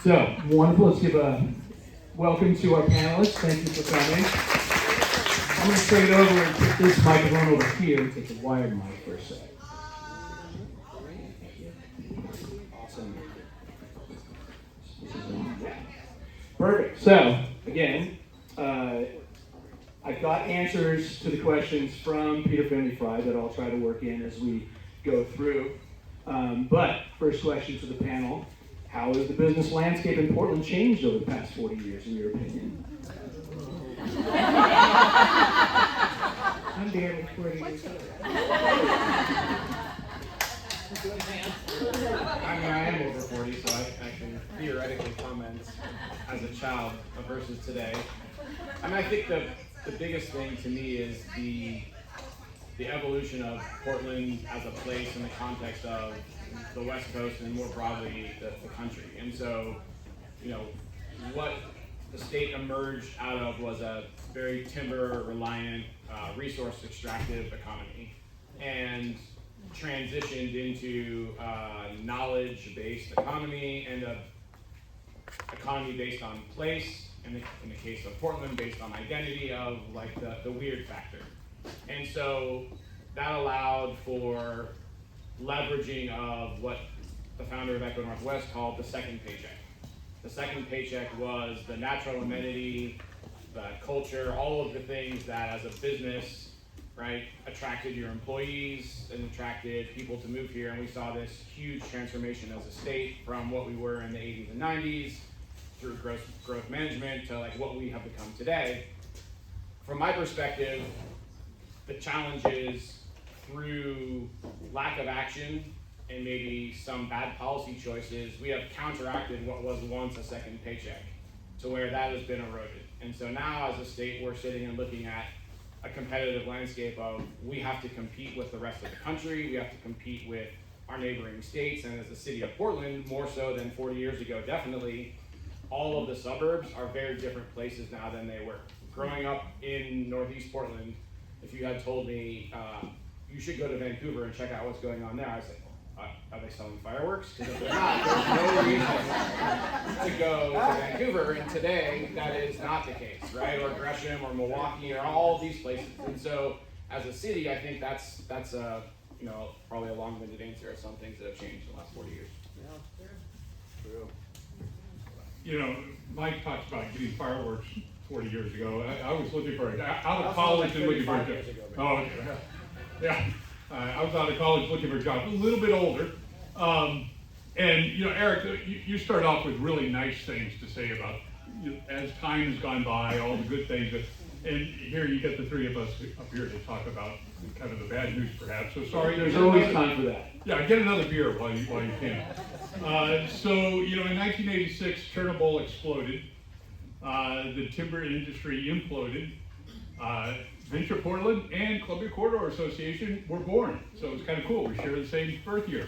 So, wonderful. Let's give a welcome to our panelists. Thank you for coming. I'm going to take it over and put this microphone over here. Take the wired mic for a second. Awesome. Perfect. So, again, I've got answers to the questions from Peter Finley Fry that I'll try to work in as we go through. But first question to the panel: how has the business landscape in Portland changed over the past 40 years, in your opinion? I'm barely 40 years old. I mean, I am over 40, so I can theoretically comment as a child versus today. I mean, I think the biggest thing to me is the evolution of Portland as a place in the context of the West Coast and more broadly the country. And so, what the state emerged out of was a very timber-reliant, resource-extractive economy, and transitioned into a knowledge-based economy and a economy based on place, and in the case of Portland, based on identity of like the weird factor. And so that allowed for leveraging of what the founder of Echo Northwest called the second paycheck. The second paycheck was the natural amenity, the culture, all of the things that as a business, right, attracted your employees and attracted people to move here. And we saw this huge transformation as a state from what we were in the 80s and 90s through growth management to like what we have become today. From my perspective, the challenge is through lack of action and maybe some bad policy choices, we have counteracted what was once a second paycheck to where that has been eroded. And so now as a state, we're sitting and looking at a competitive landscape of we have to compete with the rest of the country, we have to compete with our neighboring states, and as the city of Portland, more so than 40 years ago, definitely, all of the suburbs are very different places now than they were. Growing up in Northeast Portland, if you had told me you should go to Vancouver and check out what's going on there, I was like, are they selling fireworks? Because if they're not, there's no reason to go to Vancouver. And today, that is not the case, right? Or Gresham or Milwaukee or all these places. And so, as a city, I think that's a probably a long-winded answer of some things that have changed in the last 40 years. True. Mike talks about getting fireworks 40 years ago. I was looking for it out of college and looking for a job. Oh, okay. Yeah. I was out of college looking for a job, a little bit older. And Eric, you start off with really nice things to say about as time has gone by, all the good things. And here you get the three of us up here to talk about kind of the bad news, perhaps. So sorry. There's always time for that. Yeah, get another beer while you can. So in 1986, Chernobyl exploded. The timber industry imploded. Venture Portland and Columbia Corridor Association were born. So it's kind of cool. We share the same birth year.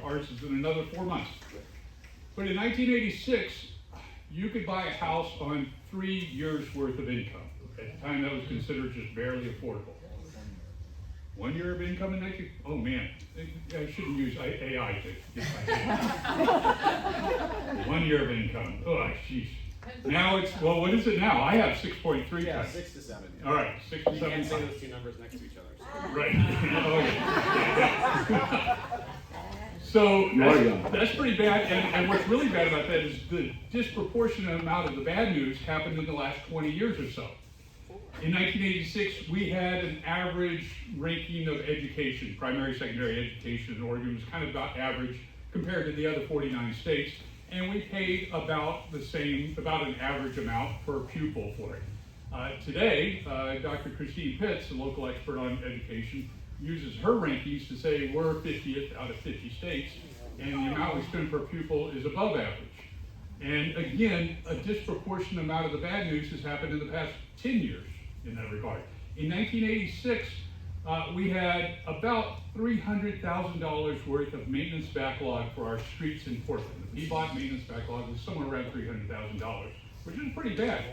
Ours is in another 4 months. But in 1986, you could buy a house on 3 years' worth of income. At the time, that was considered just barely affordable. 1 year of income in 19... Oh, man. I shouldn't use AI to get my name. 1 year of income. Oh, jeez. Now it's, well, what is it now? I have 6.3. Yeah, 6 to 7. Yeah. All right, 6 to 7. You can't say those two numbers next to each other. So. Right. So that's pretty bad. And what's really bad about that is the disproportionate amount of the bad news happened in the last 20 years or so. In 1986, we had an average ranking of education, primary, secondary education in Oregon was kind of about average compared to the other 49 states. And we paid about an average amount per pupil for it. Today, Dr. Christine Pitts, a local expert on education, uses her rankings to say we're 50th out of 50 states, and the amount we spend per pupil is above average. And again, a disproportionate amount of the bad news has happened in the past 10 years in that regard. In 1986, we had about $300,000 worth of maintenance backlog for our streets in Portland. The PBOT maintenance backlog was somewhere around $300,000, which is pretty bad.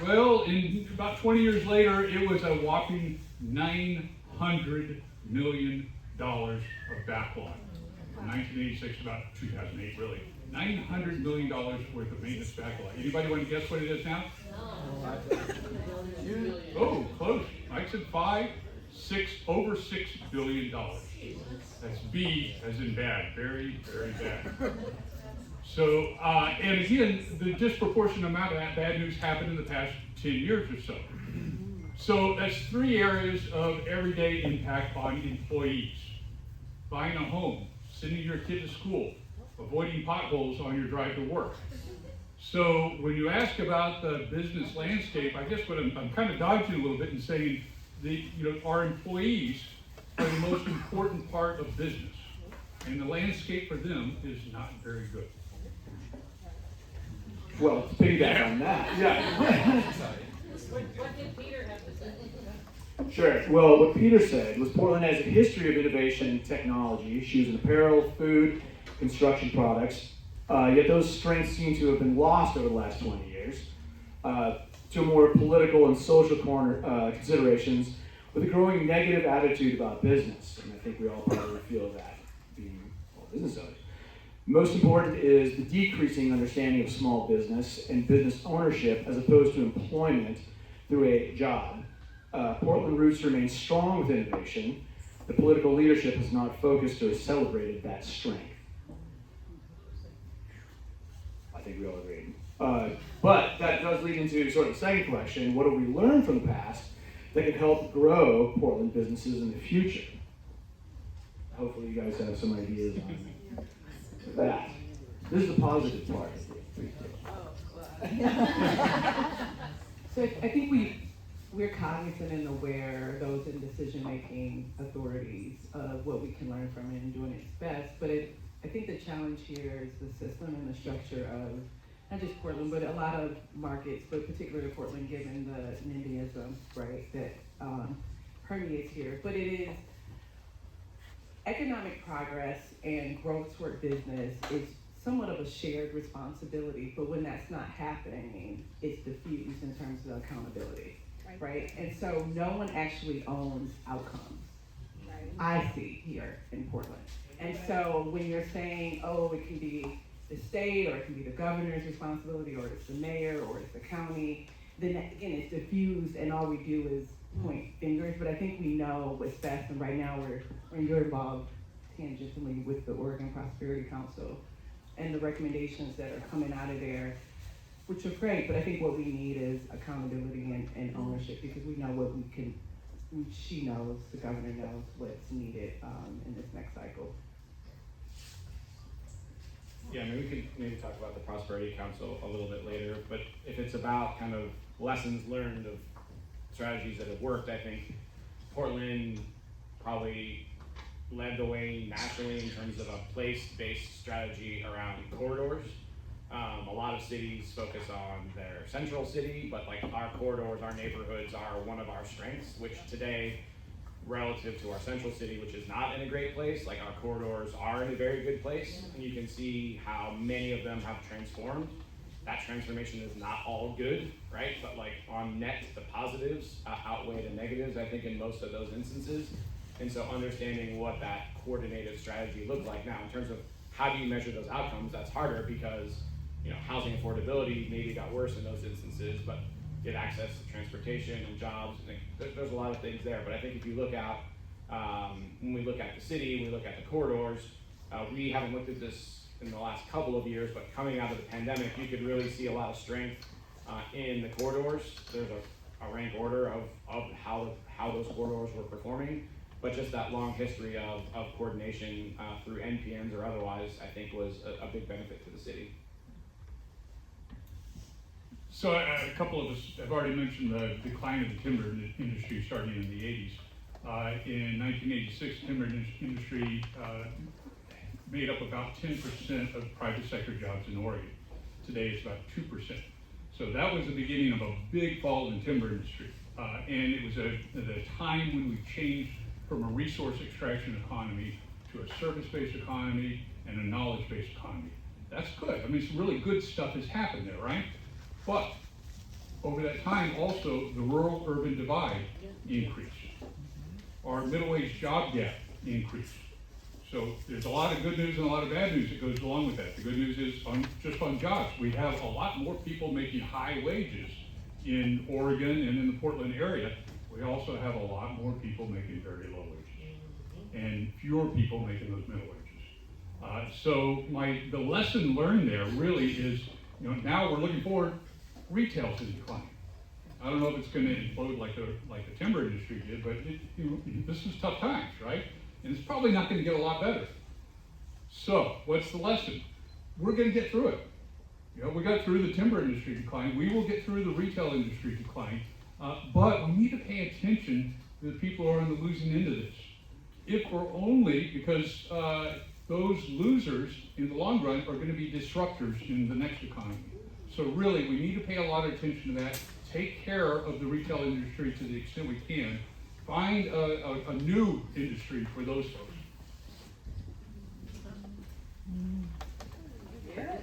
Well, in about 20 years later, it was a whopping $900 million of backlog. From 1986 to about 2008, really. $900 million worth of maintenance backlog. Anybody want to guess what it is now? Oh, close. Mike said 5, 6, over $6 billion. That's B as in bad, very, very bad. So, and again, the disproportionate amount of that bad news happened in the past 10 years or so. So that's 3 areas of everyday impact on employees. Buying a home, sending your kid to school, avoiding potholes on your drive to work. So when you ask about the business landscape, I guess what I'm kind of dodging a little bit and saying our employees are the most important part of business. And the landscape for them is not very good. Well, to piggyback on that. Yeah. What did Peter have to say? Sure. Well, what Peter said was Portland has a history of innovation in technology, shoes and apparel, food, construction products. Yet those strengths seem to have been lost over the last 20 years to more political and social considerations with a growing negative attitude about business. And I think we all probably feel that being business owners. Most important is the decreasing understanding of small business and business ownership as opposed to employment through a job. Portland roots remain strong with innovation. The political leadership has not focused or celebrated that strength. I think we all agree. But that does lead into sort of the second question: what have we learned from the past that can help grow Portland businesses in the future? Hopefully you guys have some ideas on that. This is the positive part. So I think we're cognizant and aware, those in decision-making authorities, of what we can learn from it and doing its best. But I think the challenge here is the system and the structure of not just Portland, but a lot of markets, but particularly Portland, given the NIMBYism, right, that permeates here. But it is economic progress and growth toward business is somewhat of a shared responsibility, but when that's not happening, it's diffused in terms of accountability, right? And so no one actually owns outcomes. I see here in Portland. And so when you're saying, oh, it can be the state, or it can be the governor's responsibility, or it's the mayor, or it's the county, then again, it's diffused and all we do is point fingers. But I think we know what's best, and right now you're involved tangentially with the Oregon Prosperity Council and the recommendations that are coming out of there, which are great, but I think what we need is accountability and ownership, because we know what we can, she knows, the governor knows what's needed in this next cycle. Yeah, I mean, we could maybe talk about the Prosperity Council a little bit later, but if it's about kind of lessons learned of strategies that have worked, I think Portland probably led the way nationally in terms of a place-based strategy around corridors. A lot of cities focus on their central city, but like our corridors, our neighborhoods are one of our strengths, which today, relative to our central city, which is not in a great place, like our corridors are in a very good place, and you can see how many of them have transformed. That transformation is not all good, right? But like on net, the positives outweigh the negatives, I think, in most of those instances. And so understanding what that coordinated strategy looked like. Now, in terms of how do you measure those outcomes, that's harder because, housing affordability maybe got worse in those instances, but get access to transportation and jobs, and there's a lot of things there. But I think if you look at, when we look at the city, we look at the corridors, we haven't looked at this in the last couple of years, but coming out of the pandemic, you could really see a lot of strength in the corridors. There's a rank order of how those corridors were performing. But just that long history of coordination through NPNs or otherwise, I think was a big benefit to the city. So a couple of us have already mentioned the decline of the timber industry starting in the 80s. In 1986, timber industry made up about 10% of private sector jobs in Oregon. Today it's about 2%. So that was the beginning of a big fall in the timber industry. And it was the time when we changed from a resource extraction economy to a service-based economy and a knowledge-based economy. That's good. I mean, some really good stuff has happened there, right? But over that time, also, the rural-urban divide increased. Our middle-aged job gap increased. So there's a lot of good news and a lot of bad news that goes along with that. The good news is just on jobs. We have a lot more people making high wages in Oregon and in the Portland area. We also have a lot more people making very low wages and fewer people making those middle wages. So the lesson learned there really is, now we're looking forward, retail's in decline. I don't know if it's going to implode like the timber industry did, but this is tough times, right? And it's probably not going to get a lot better. So, what's the lesson? We're going to get through it. We got through the timber industry decline. We will get through the retail industry decline. But we need to pay attention to the people who are on the losing end of this. If we're only, because those losers in the long run are going to be disruptors in the next economy. So really, we need to pay a lot of attention to that. Take care of the retail industry to the extent we can. Find a new industry for those folks.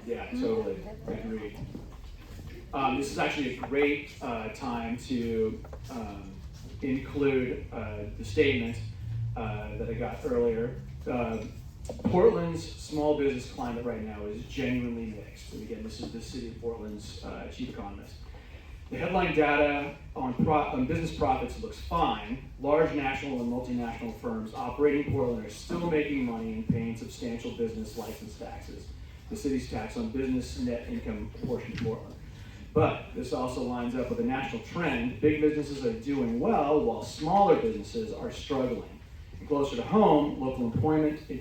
Yeah, totally. Agreed. This is actually a great time to include the statement that I got earlier. Portland's small business climate right now is genuinely mixed. And again, this is the city of Portland's chief economist. The headline data on business profits looks fine. Large national and multinational firms operating in Portland are still making money and paying substantial business license taxes, the city's tax on business net income portion of Portland. But this also lines up with a national trend. Big businesses are doing well while smaller businesses are struggling. And closer to home, local employment is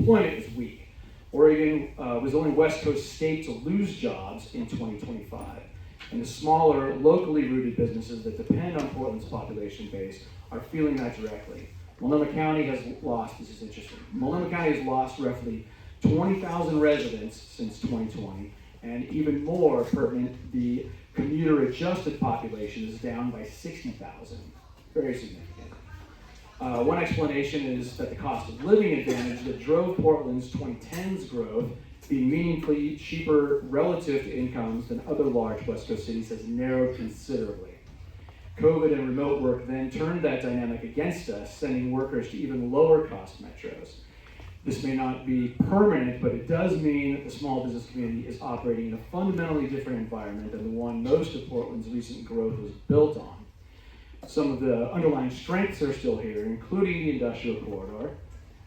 weak. Oregon was the only West Coast state to lose jobs in 2025. And the smaller, locally rooted businesses that depend on Portland's population base are feeling that directly. Multnomah County has lost, this is interesting, Multnomah County has lost roughly 20,000 residents since 2020, and even more pertinent, the commuter-adjusted population is down by 60,000. Very significant. One explanation is that the cost of living advantage that drove Portland's 2010s growth, being meaningfully cheaper relative to incomes than other large West Coast cities, has narrowed considerably. COVID and remote work then turned that dynamic against us, sending workers to even lower cost metros. This may not be permanent, but it does mean that the small business community is operating in a fundamentally different environment than the one most of Portland's recent growth was built on. Some of the underlying strengths are still here, including the industrial corridor,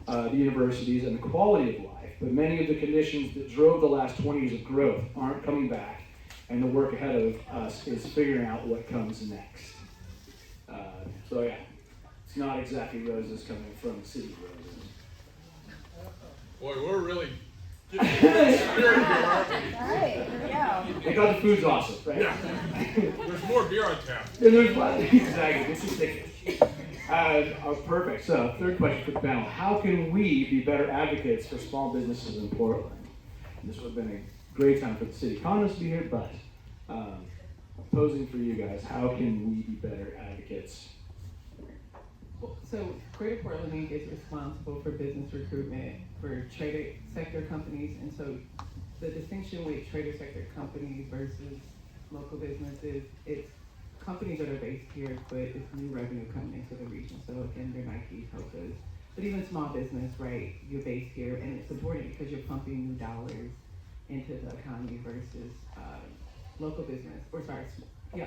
the universities, and the quality of life. But many of the conditions that drove the last 20 years of growth aren't coming back, and the work ahead of us is figuring out what comes next. So yeah, it's not exactly roses coming from city roses. Boy, we're really getting into the spirit here, aren't we? All right, here we go. They got the food's awesome, right? Yeah. There's more beer on tap. And there's exactly, this is thick. Perfect. So, third question for the panel. How can we be better advocates for small businesses in Portland? And this would have been a great time for the city economists to be here, but posing for you guys, how can we be better advocates? So Greater Portland Inc. is responsible for business recruitment for trader sector companies, and so the distinction with trader sector companies versus local businesses, it's companies that are based here, but it's new revenue coming into the region. So again, your Nike, Hokas, but even small business, right? You're based here, and it's important because you're pumping new dollars into the economy versus local business,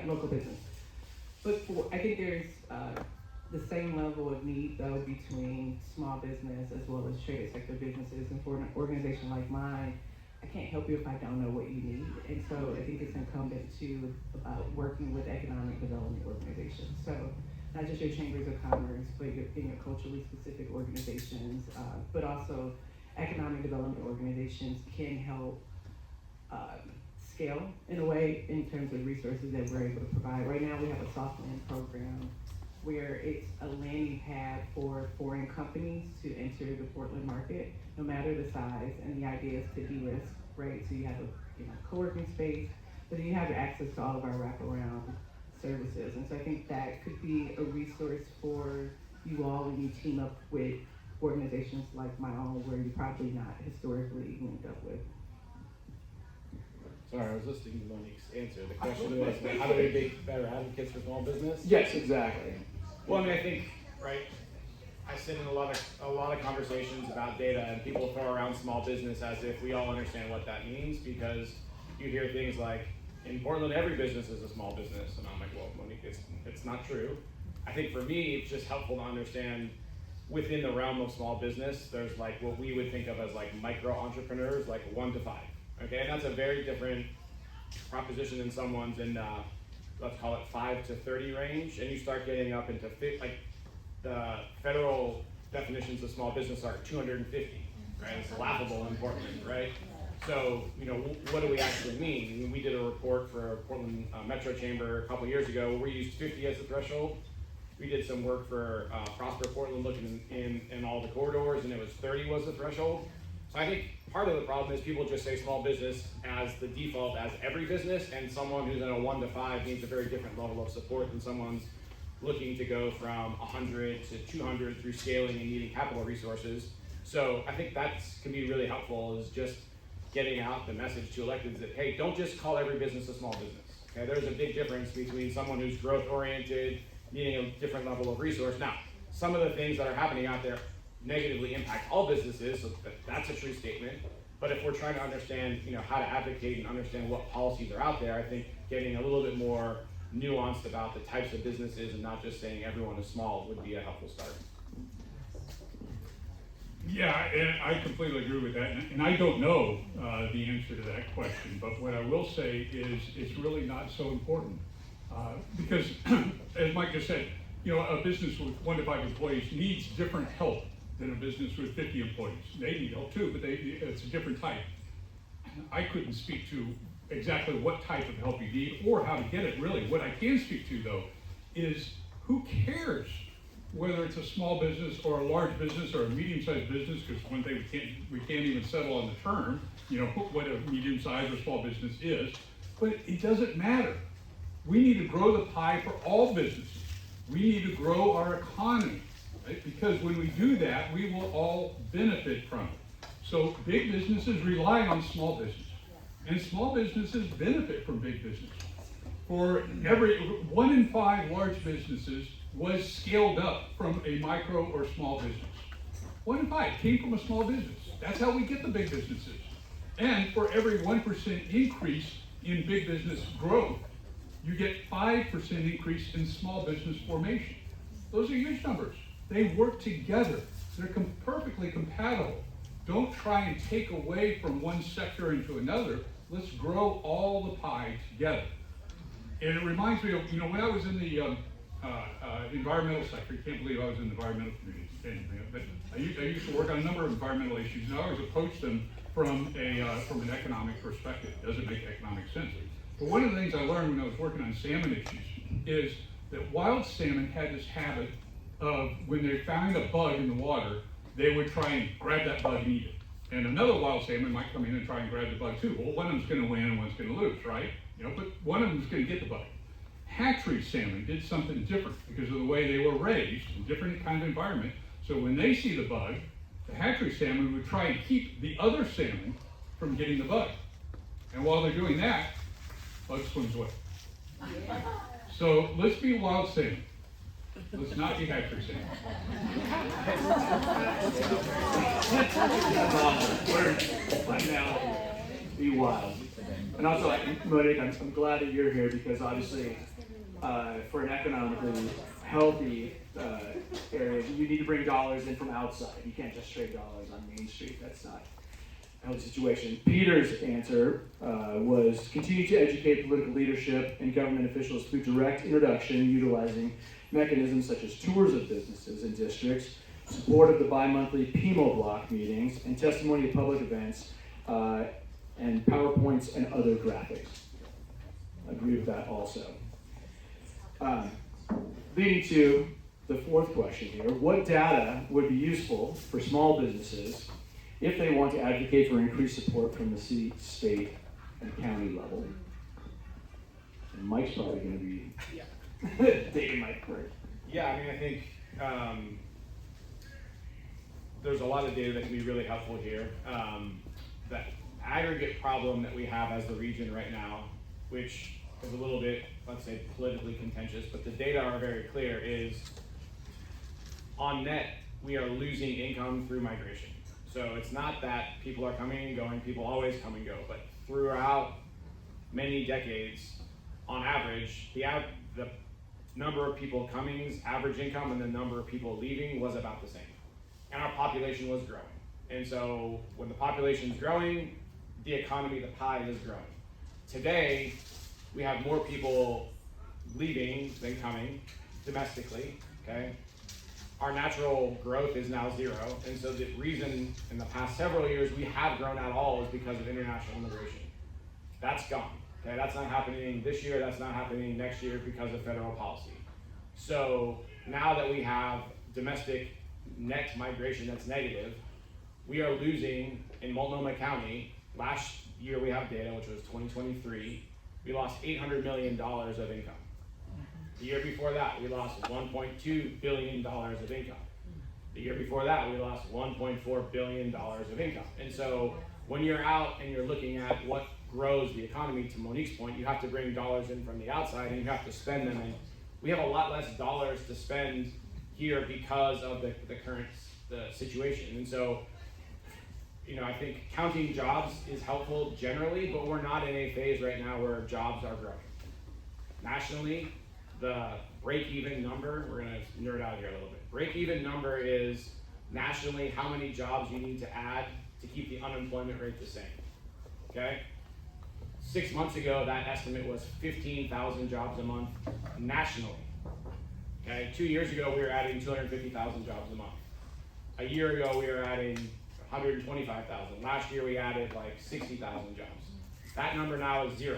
local business. But I think there's the same level of need though between small business as well as trader sector businesses. And for an organization like mine, I can't help you if I don't know what you need. And so I think it's incumbent to working with economic development organizations. So not just your chambers of commerce, but in your culturally specific organizations, but also economic development organizations can help scale in a way in terms of resources that we're able to provide. Right now we have a soft land program where it's a landing pad for foreign companies to enter the Portland market, no matter the size, and the idea is to de-risk, right? So you have a co-working space, but then you have access to all of our wraparound services. And so I think that could be a resource for you all when you team up with organizations like my own, where you're probably not historically linked up with. Sorry, I was listening to Monique's answer. The question was, how do we be better advocates for small business? Yes, exactly. Well, I mean, I think, right, I sit in a lot of conversations about data, and people throw around small business as if we all understand what that means, because you hear things like, in Portland, every business is a small business, and I'm like, well, Monique, it's not true. I think for me, it's just helpful to understand within the realm of small business, there's like what we would think of as like micro entrepreneurs, like 1 to 5. Okay, and that's a very different proposition than someone's in let's call it 5 to 30 range, and you start getting up into like the federal definitions of small business are 250, right? It's laughable in Portland, right? So, what do we actually mean? I mean, we did a report for Portland Metro Chamber a couple years ago where we used 50 as the threshold. We did some work for Prosper Portland looking in all the corridors, and it was 30 was the threshold. So I think part of the problem is people just say small business as the default as every business, and someone who's in a 1 to 5 needs a very different level of support than someone's looking to go from 100 to 200 through scaling and needing capital resources. So I think that can be really helpful, is just getting out the message to electeds that, hey, don't just call every business a small business. Okay, there's a big difference between someone who's growth oriented, needing a different level of resource. Now, some of the things that are happening out there negatively impact all businesses, so that's a true statement. But if we're trying to understand, how to advocate and understand what policies are out there, I think getting a little bit more nuanced about the types of businesses and not just saying everyone is small would be a helpful start. Yeah, and I completely agree with that, and I don't know the answer to that question, but what I will say is it's really not so important. Because, as Mike just said, a business with 1 to 5 employees needs different help than a business with 50 employees. They need help too, but it's a different type. I couldn't speak to exactly what type of help you need or how to get it, really. What I can speak to, though, is who cares whether it's a small business or a large business or a medium-sized business, because one thing we can't even settle on the term, what a medium-sized or small business is, but it doesn't matter. We need to grow the pie for all businesses. We need to grow our economy, right? Because when we do that, we will all benefit from it. So big businesses rely on small business, and small businesses benefit from big business. For every 1 in 5 large businesses was scaled up from a micro or small business. 1 in 5 came from a small business. That's how we get the big businesses. And for every 1% increase in big business growth, you get 5% increase in small business formation. Those are huge numbers. They work together. They're perfectly compatible. Don't try and take away from one sector into another. Let's grow all the pie together. And it reminds me of, when I was in the environmental sector, you can't believe I was in the environmental community, but I used to work on a number of environmental issues, and I always approached them from an economic perspective. It doesn't make economic sense. But one of the things I learned when I was working on salmon issues is that wild salmon had this habit of, when they found a bug in the water, they would try and grab that bug and eat it. And another wild salmon might come in and try and grab the bug too. Well, one of them's going to win and one's going to lose, right? But one of them's going to get the bug. Hatchery salmon did something different because of the way they were raised in different kind of environment. So when they see the bug, the hatchery salmon would try and keep the other salmon from getting the bug. And while they're doing that, bug swims away. So let's be wild salmon. Let's not be hatchery salmon. Find out, be wild. And also, Monique, I'm glad that you're here, because obviously, for an economically healthy area, you need to bring dollars in from outside. You can't just trade dollars on Main Street. That's not a healthy situation. Peter's answer was continue to educate political leadership and government officials through direct introduction, utilizing mechanisms such as tours of businesses and districts, support of the bi-monthly PMO block meetings, and testimony at public events, and PowerPoints and other graphics. I agree with that also. Leading to the fourth question here, what data would be useful for small businesses if they want to advocate for increased support from the city, state, and county level? And Mike's probably going to be taking Mike first. Yeah, I think there's a lot of data that can be really helpful here. That aggregate problem that we have as the region right now, which is a little bit, let's say, politically contentious, but the data are very clear, is on net, we are losing income through migration. So it's not that people are coming and going, people always come and go, but throughout many decades, on average, the number of people coming's average income and the number of people leaving was about the same. And our population was growing. And so when the population is growing, the economy, the pie is growing. Today, we have more people leaving than coming domestically, okay? Our natural growth is now 0, and so the reason in the past several years we have grown at all is because of international immigration. That's gone, okay? That's not happening this year, that's not happening next year because of federal policy. So now that we have domestic net migration that's negative, we are losing in Multnomah County. Last year we have data, which was 2023, we lost $800 million of income. The year before that, we lost $1.2 billion of income. The year before that, we lost $1.4 billion of income. And so when you're out and you're looking at what grows the economy, to Monique's point, you have to bring dollars in from the outside and you have to spend them. And we have a lot less dollars to spend here because of the current situation. And so, you know, I think counting jobs is helpful generally, but we're not in a phase right now where jobs are growing. Nationally, the break-even number, we're gonna nerd out here a little bit. Break-even number is nationally how many jobs you need to add to keep the unemployment rate the same, okay? 6 months ago, that estimate was 15,000 jobs a month nationally, okay? 2 years ago, we were adding 250,000 jobs a month. A year ago, we were adding 125,000. Last year, we added like 60,000 jobs. That number now is 0.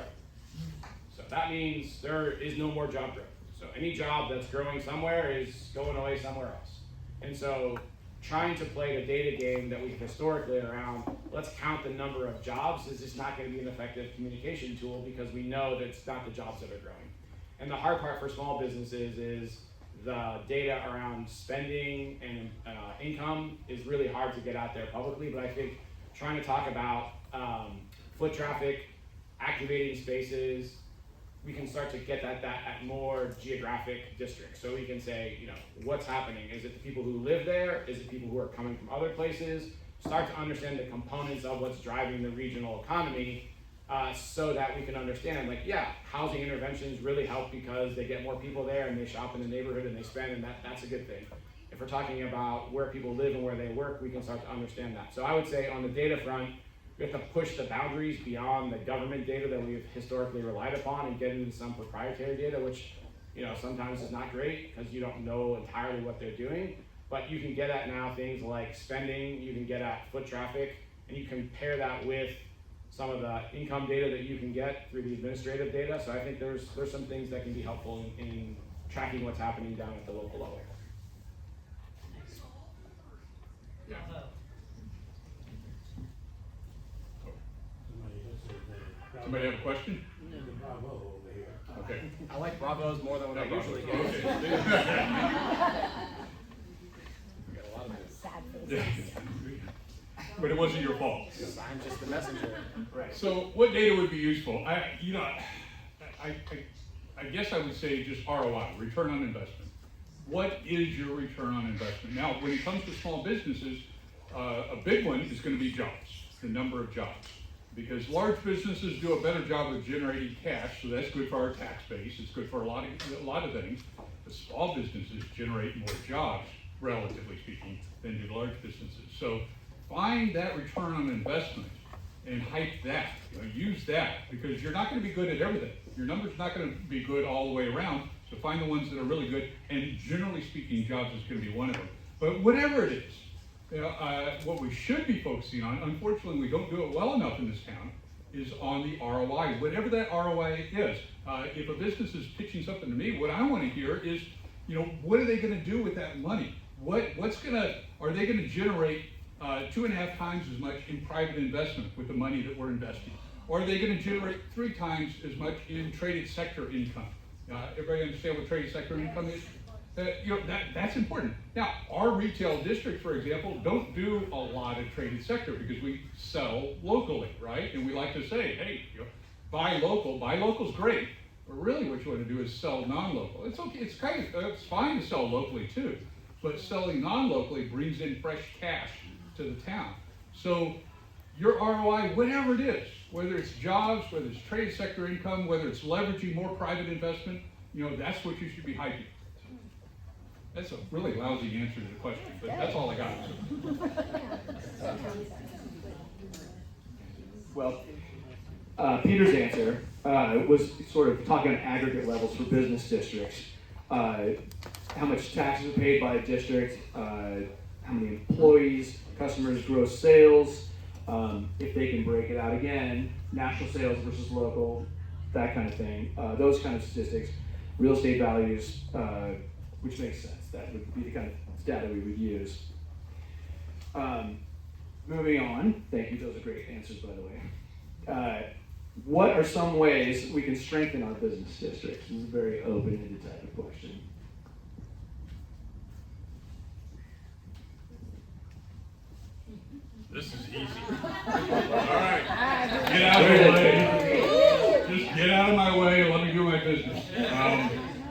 So that means there is no more job growth. So any job that's growing somewhere is going away somewhere else. And so trying to play the data game that we've historically around, let's count the number of jobs, is just not going to be an effective communication tool because we know that it's not the jobs that are growing. And the hard part for small businesses is the data around spending and income is really hard to get out there publicly, but I think trying to talk about foot traffic, activating spaces, we can start to get that at more geographic districts. So we can say, you know, what's happening? Is it the people who live there? Is it people who are coming from other places? Start to understand the components of what's driving the regional economy so that we can understand, like, yeah, housing interventions really help because they get more people there and they shop in the neighborhood and they spend, and that's a good thing. If we're talking about where people live and where they work, we can start to understand that. So I would say on the data front, we have to push the boundaries beyond the government data that we've historically relied upon and get into some proprietary data, which, you know, sometimes is not great because you don't know entirely what they're doing. But you can get at now things like spending, you can get at foot traffic, and you compare that with some of the income data that you can get through the administrative data. So I think there's some things that can be helpful in tracking what's happening down at the local level. Yeah. Somebody have a question? Okay. I like Bravos more than what I usually get. Okay. We got a lot of this. Sad Yeah. faces. But it wasn't your fault. I'm just the messenger. Right. So what data would be useful? I guess I would say just ROI, return on investment. What is your return on investment? Now, when it comes to small businesses, a big one is going to be jobs, the number of jobs. Because large businesses do a better job of generating cash, so that's good for our tax base. It's good for a lot of things. But small businesses generate more jobs, relatively speaking, than do large businesses. So find that return on investment and hype that. Use that, because you're not going to be good at everything. Your number's not going to be good all the way around. So find the ones that are really good. And generally speaking, jobs is going to be one of them. But whatever it is. What we should be focusing on, unfortunately we don't do it well enough in this town, is on the ROI, whatever that ROI is. If a business is pitching something to me, what I want to hear is, you know, what are they going to do with that money? Are they going to generate 2.5 times as much in private investment with the money that we're investing? Or are they going to generate 3 times as much in traded sector income? Everybody understand what traded sector income is? That's important. Now, our retail districts, for example, don't do a lot of traded sector because we sell locally, right? And we like to say, hey, buy local. Buy local's great, but really what you want to do is sell non-local. It's okay. It's fine to sell locally too, but selling non-locally brings in fresh cash to the town. So your ROI, whatever it is, whether it's jobs, whether it's trade sector income, whether it's leveraging more private investment, that's what you should be hyping. That's a really lousy answer to the question, but that's all I got. Well, Peter's answer was sort of talking on aggregate levels for business districts. How much taxes are paid by a district, how many employees, customers, gross sales, if they can break it out again, national sales versus local, that kind of thing, those kind of statistics, real estate values, which makes sense. That would be the kind of data we would use. Moving on, thank you, those are great answers, by the way. What are some ways we can strengthen our business districts? This is a very open-ended type of question. This is easy. All right, get out of the way. Just get out of my way and let me do my business.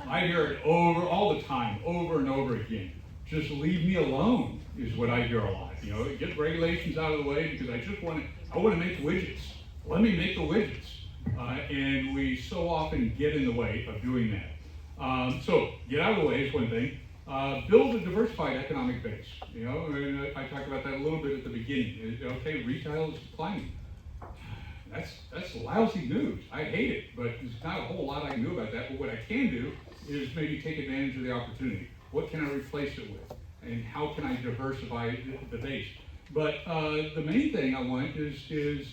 I hear it all the time, over and over again. Just leave me alone is what I hear a lot. Get regulations out of the way because I want to make widgets. Let me make the widgets. And we so often get in the way of doing that. So get out of the way is one thing. Build a diversified economic base. I talked about that a little bit at the beginning. Okay, retail is declining. That's lousy news. I hate it, but there's not a whole lot I can do about that. But what I can do is maybe take advantage of the opportunity. What can I replace it with? And how can I diversify the base? But the main thing I want is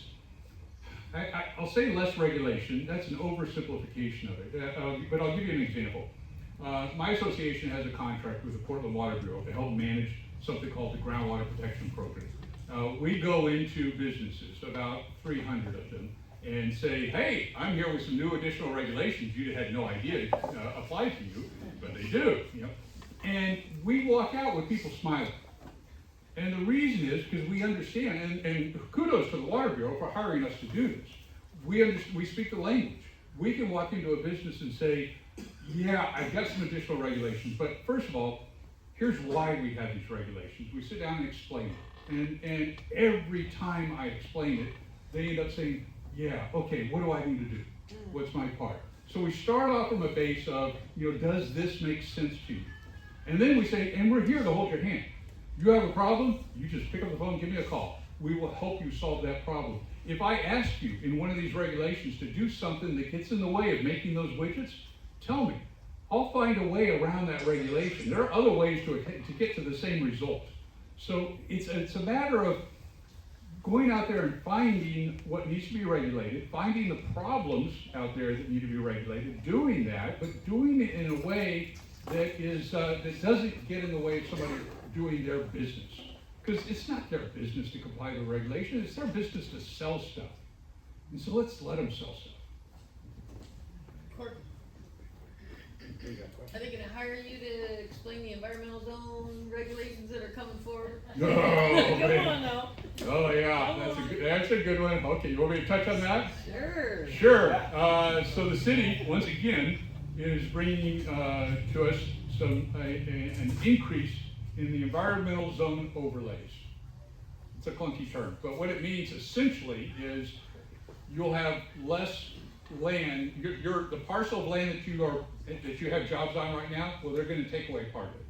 I'll say less regulation. That's an oversimplification of it. But I'll give you an example. My association has a contract with the Portland Water Bureau to help manage something called the Groundwater Protection Program. We go into businesses, about 300 of them, and say, hey, I'm here with some new additional regulations you had no idea apply to you, but they do. And we walk out with people smiling. And the reason is because we understand, and kudos to the Water Bureau for hiring us to do this. We speak the language. We can walk into a business and say, yeah, I've got some additional regulations, but first of all, here's why we have these regulations. We sit down and explain it. And every time I explain it, they end up saying, yeah, okay, what do I need to do? What's my part? So we start off from a base of, does this make sense to you? And then we say, and we're here to hold your hand. You have a problem, you just pick up the phone and give me a call. We will help you solve that problem. If I ask you in one of these regulations to do something that gets in the way of making those widgets, tell me. I'll find a way around that regulation. There are other ways to get to the same result. So it's a matter of going out there and finding what needs to be regulated, finding the problems out there that need to be regulated, doing that, but doing it in a way that that doesn't get in the way of somebody doing their business. Because it's not their business to comply with the regulation, it's their business to sell stuff. And so let's let them sell stuff. Courtney, are they gonna hire you to explain the environmental zone regulations that are coming forward? Oh, man. now. Oh yeah, that's a good one. Okay, you want me to touch on that? Sure. Sure. So the city, once again, is bringing to us an increase in the environmental zone overlays. It's a clunky term, but what it means essentially is you'll have less land. The parcel of land that you have jobs on right now, well, they're going to take away part of it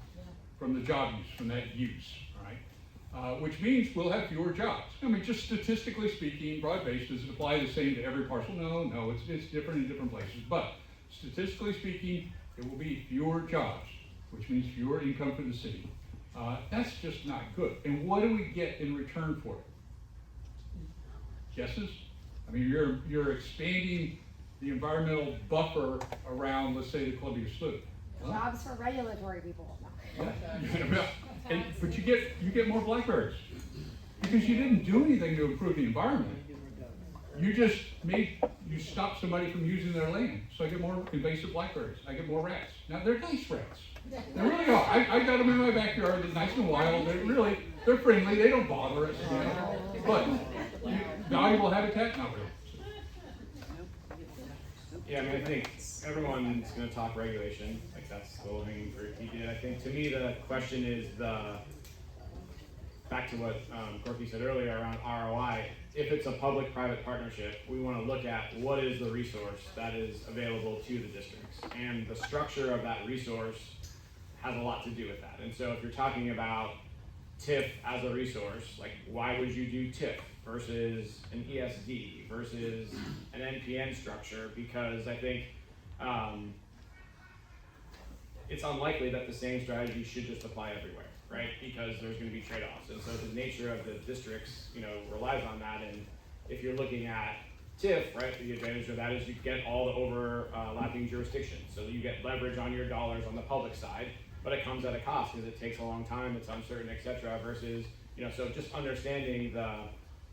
from the job use, from that use, right? Which means we'll have fewer jobs. I mean, just statistically speaking, broad-based, does it apply the same to every parcel? No, it's different in different places. But statistically speaking, it will be fewer jobs, which means fewer income for the city. That's just not good. And what do we get in return for it? Guesses? I mean, you're expanding the environmental buffer around, let's say, the Columbia Slough. Jobs for regulatory people. Yeah. But you get more blackberries because you didn't do anything to improve the environment. You just stopped somebody from using their land. So I get more invasive blackberries. I get more rats. Now they're nice rats. They really are. I got them in my backyard. They're nice and wild. They're friendly. They don't bother us. But valuable habitat, not really. Yeah, I mean, I think everyone's gonna talk regulation, like that's the low hanging fruit. He did. I think to me the question is back to what Corky said earlier around ROI. If it's a public-private partnership, we want to look at what is the resource that is available to the districts, and the structure of that resource has a lot to do with that. And so, if you're talking about TIF as a resource, like why would you do TIF versus an ESD versus an NPN structure? Because I think it's unlikely that the same strategy should just apply everywhere, right? Because there's going to be trade-offs, and so the nature of the districts, relies on that. And if you're looking at TIF, right, the advantage of that is you get all the overlapping jurisdictions, so you get leverage on your dollars on the public side, but it comes at a cost because it takes a long time, it's uncertain, etc. Versus, so just understanding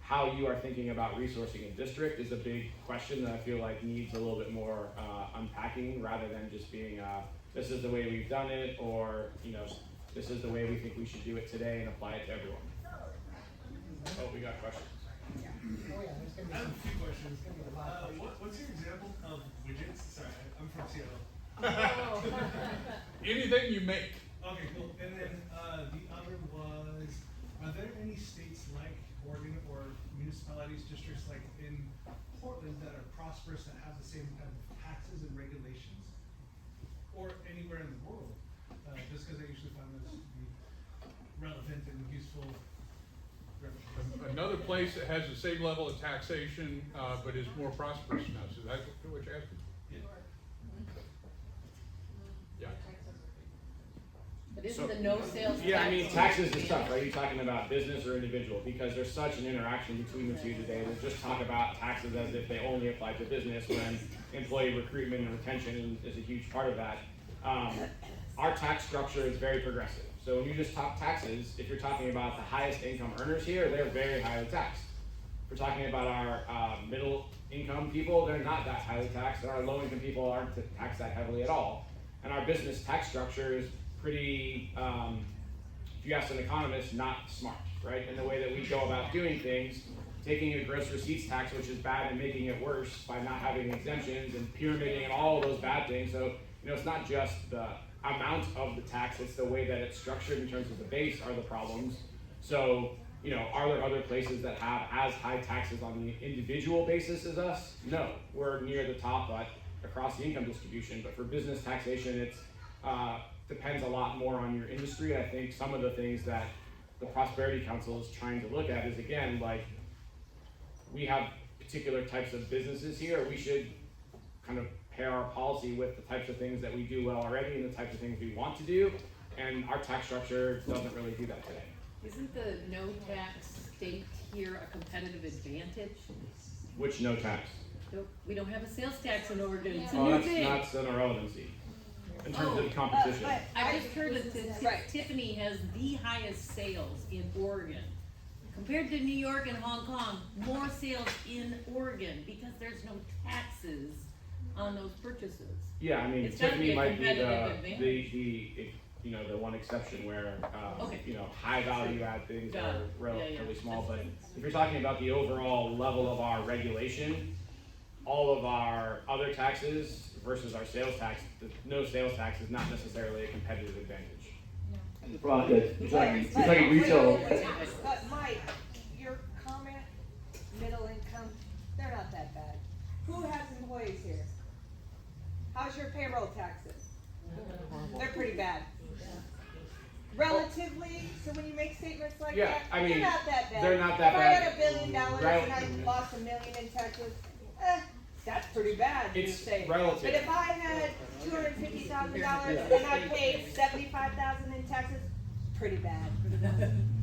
how you are thinking about resourcing a district is a big question that I feel like needs a little bit more unpacking rather than just being this is the way we've done it, or this is the way we think we should do it today and apply it to everyone. Oh, we got questions. I have a few questions. What's your example of widgets? Sorry, I'm from Seattle. Anything you make. Okay, cool. And then the other was, are there any states like Oregon or municipalities, districts like in Portland that are prosperous that have the same type of taxes and regulations? Or anywhere in the world? Just because I usually find those to be relevant and useful. Another place that has the same level of taxation, but is more prosperous now. So that's what you're asking? Yeah. But isn't the no sales tax? Yeah, I mean, taxes is tough, right? You're talking about business or individual, because there's such an interaction between the two today. To just talk about taxes as if they only apply to business when employee recruitment and retention is a huge part of that. Our tax structure is very progressive. So when you just talk taxes, if you're talking about the highest income earners here, they're very highly taxed. If we're talking about our middle income people, they're not that highly taxed, and our low income people aren't taxed that heavily at all. And our business tax structure is pretty, if you ask an economist, not smart, right? In the way that we go about doing things, taking a gross receipts tax, which is bad, and making it worse by not having exemptions and pyramiding and all of those bad things. So, it's not just the amount of the tax, it's the way that it's structured in terms of the base are the problems. So, are there other places that have as high taxes on the individual basis as us? No, we're near the top across the income distribution, but for business taxation, it's depends a lot more on your industry. I think some of the things that the Prosperity Council is trying to look at is, again, like, we have particular types of businesses here, we should kind of pair our policy with the types of things that we do well already and the types of things we want to do, and our tax structure doesn't really do that today. Isn't the no tax state here a competitive advantage? Which no tax? We don't have a sales tax in Oregon, it's a Oh, new that's thing. not an irrelevancy in terms of competition. I just heard that Tiffany has the highest sales in Oregon. Compared to New York and Hong Kong, more sales in Oregon because there's no taxes on those purchases. Yeah, I mean, It's gotta be Tiffany a might be competitive the one exception where, Okay. high value add things Got are it. relatively Yeah. small, but if you're talking about the overall level of our regulation, all of our other taxes versus our sales tax, the no sales tax is not necessarily a competitive advantage. Ron, you're talking retail. But Mike, your comment, middle income, they're not that bad. Who has employees here? How's your payroll taxes? They're pretty bad. Relatively, so when you make statements like Yeah, that, I mean, they're not that bad. they're not that If I bad. had $1 billion and I Rel- lost $1 million in taxes, that's pretty bad, you It's say. relative. But if I had $250,000 and I paid $75,000 in taxes, pretty bad.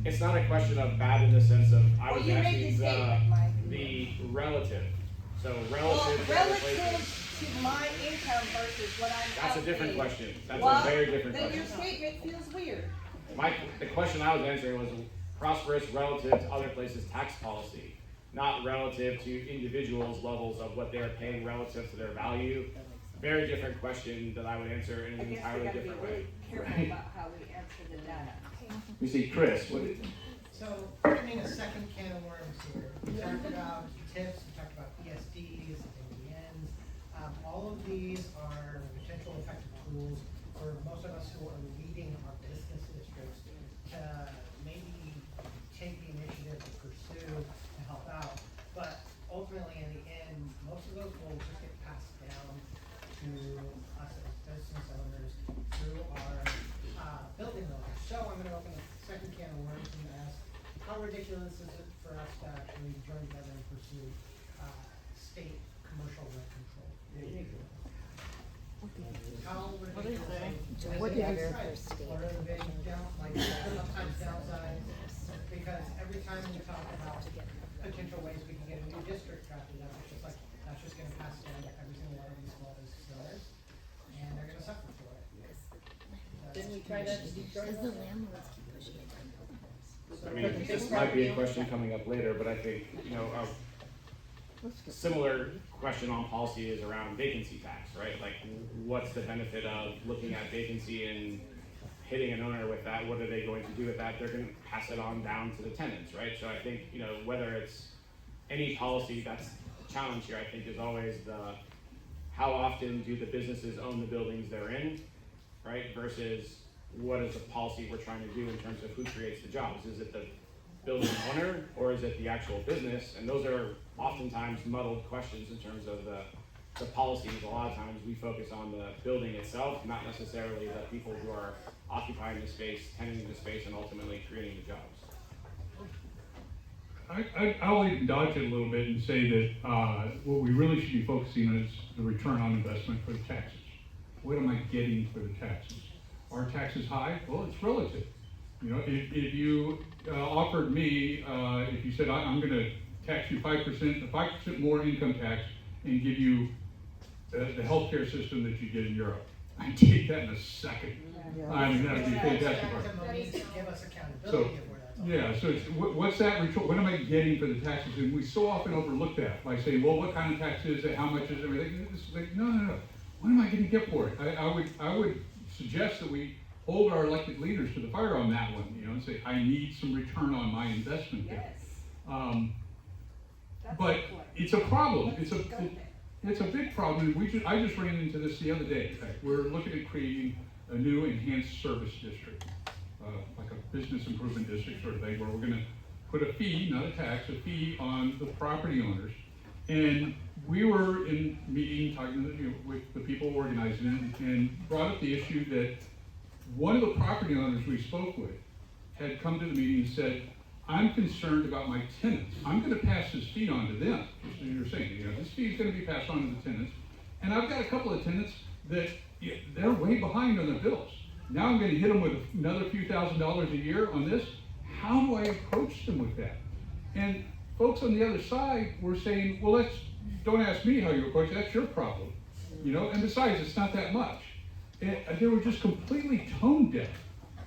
It's not a question of bad in the sense of, I Well, was you make asking the statement, Mike. the relative. So Well, relative to other places, relative to my income versus what I'm that's a outpaying. different question. That's Well, a very different then your question. statement feels weird. The question I was answering was prosperous relative to other places' tax policy, not relative to individuals' levels of what they're paying relative to their value. Very different question that I would answer in I an guess we entirely gotta be different really way. careful Right. about how we answer the data. We see Chris, what did, So, opening a second can of worms here. We talked about TIPS, we talked about ESDs, NBNs, these are potential effective tools for most of us who are leading our business districts to maybe take the initiative to pursue to help out. But ultimately, in the end, most of those will just get passed down to us as business owners through our building owners. So I'm going to open a second can of worms and ask, how ridiculous is it for us to actually join together and pursue state commercial rent control? How ridiculous is it? What is it? Or are they down, like, sometimes downsides? Because every time we talk about potential ways we can get a new district drafted out, it's just like, that's just gonna pass down to every single one of these small business owners, and they're gonna suffer for it. Didn't we try that in Detroit? I mean, this might be a question coming up later, but I think, you know, a similar question on policy is around vacancy tax, right? Like, what's the benefit of looking at vacancy and hitting an owner with that? What are they going to do with that? They're going to pass it on down to the tenants, right? So I think, you know, whether it's any policy, that's the challenge here, I think, is always the, how often do the businesses own the buildings they're in, right? Versus what is the policy we're trying to do in terms of who creates the jobs? Is it the building owner or is it the actual business? And those are oftentimes muddled questions in terms of the policies. A lot of times we focus on the building itself, not necessarily the people who are occupying the space, tenanting the space, and ultimately creating the jobs. I'll even dodge it a little bit and say that what we really should be focusing on is the return on investment for the taxes. What am I getting for the taxes? Are taxes high? Well, it's relative. You know, if you offered me, if you said I'm going to tax you 5% more income tax, and give you the healthcare system that you get in Europe, I'd take that in a second. I mean, that would be fantastic. Give us accountability So, of where that's all. yeah, so it's, what's that return? What am I getting for the taxes? And we so often overlook that by saying, well, what kind of tax is it? How much is it? Everything. It's like, no. What am I going to get for it? I would suggest that we hold our elected leaders to the fire on that one, you know, and say, I need some return on my investment there. But it's a problem. It's a big problem. I just ran into this the other day. In fact, we're looking at creating a new enhanced service district, like a business improvement district sort of thing, where we're going to put a fee, not a tax, a fee on the property owners. And we were in meeting, talking with the people organizing it, and brought up the issue that one of the property owners we spoke with had come to the meeting and said, I'm concerned about my tenants. I'm going to pass this fee on to them, just as you're saying. You know, this fee is going to be passed on to the tenants. And I've got a couple of tenants that they're way behind on their bills. Now I'm going to hit them with another few $1,000s a year on this. How do I approach them with that? And folks on the other side were saying, well, don't ask me how you approach it. That's your problem. You know, and besides, it's not that much. And they were just completely tone deaf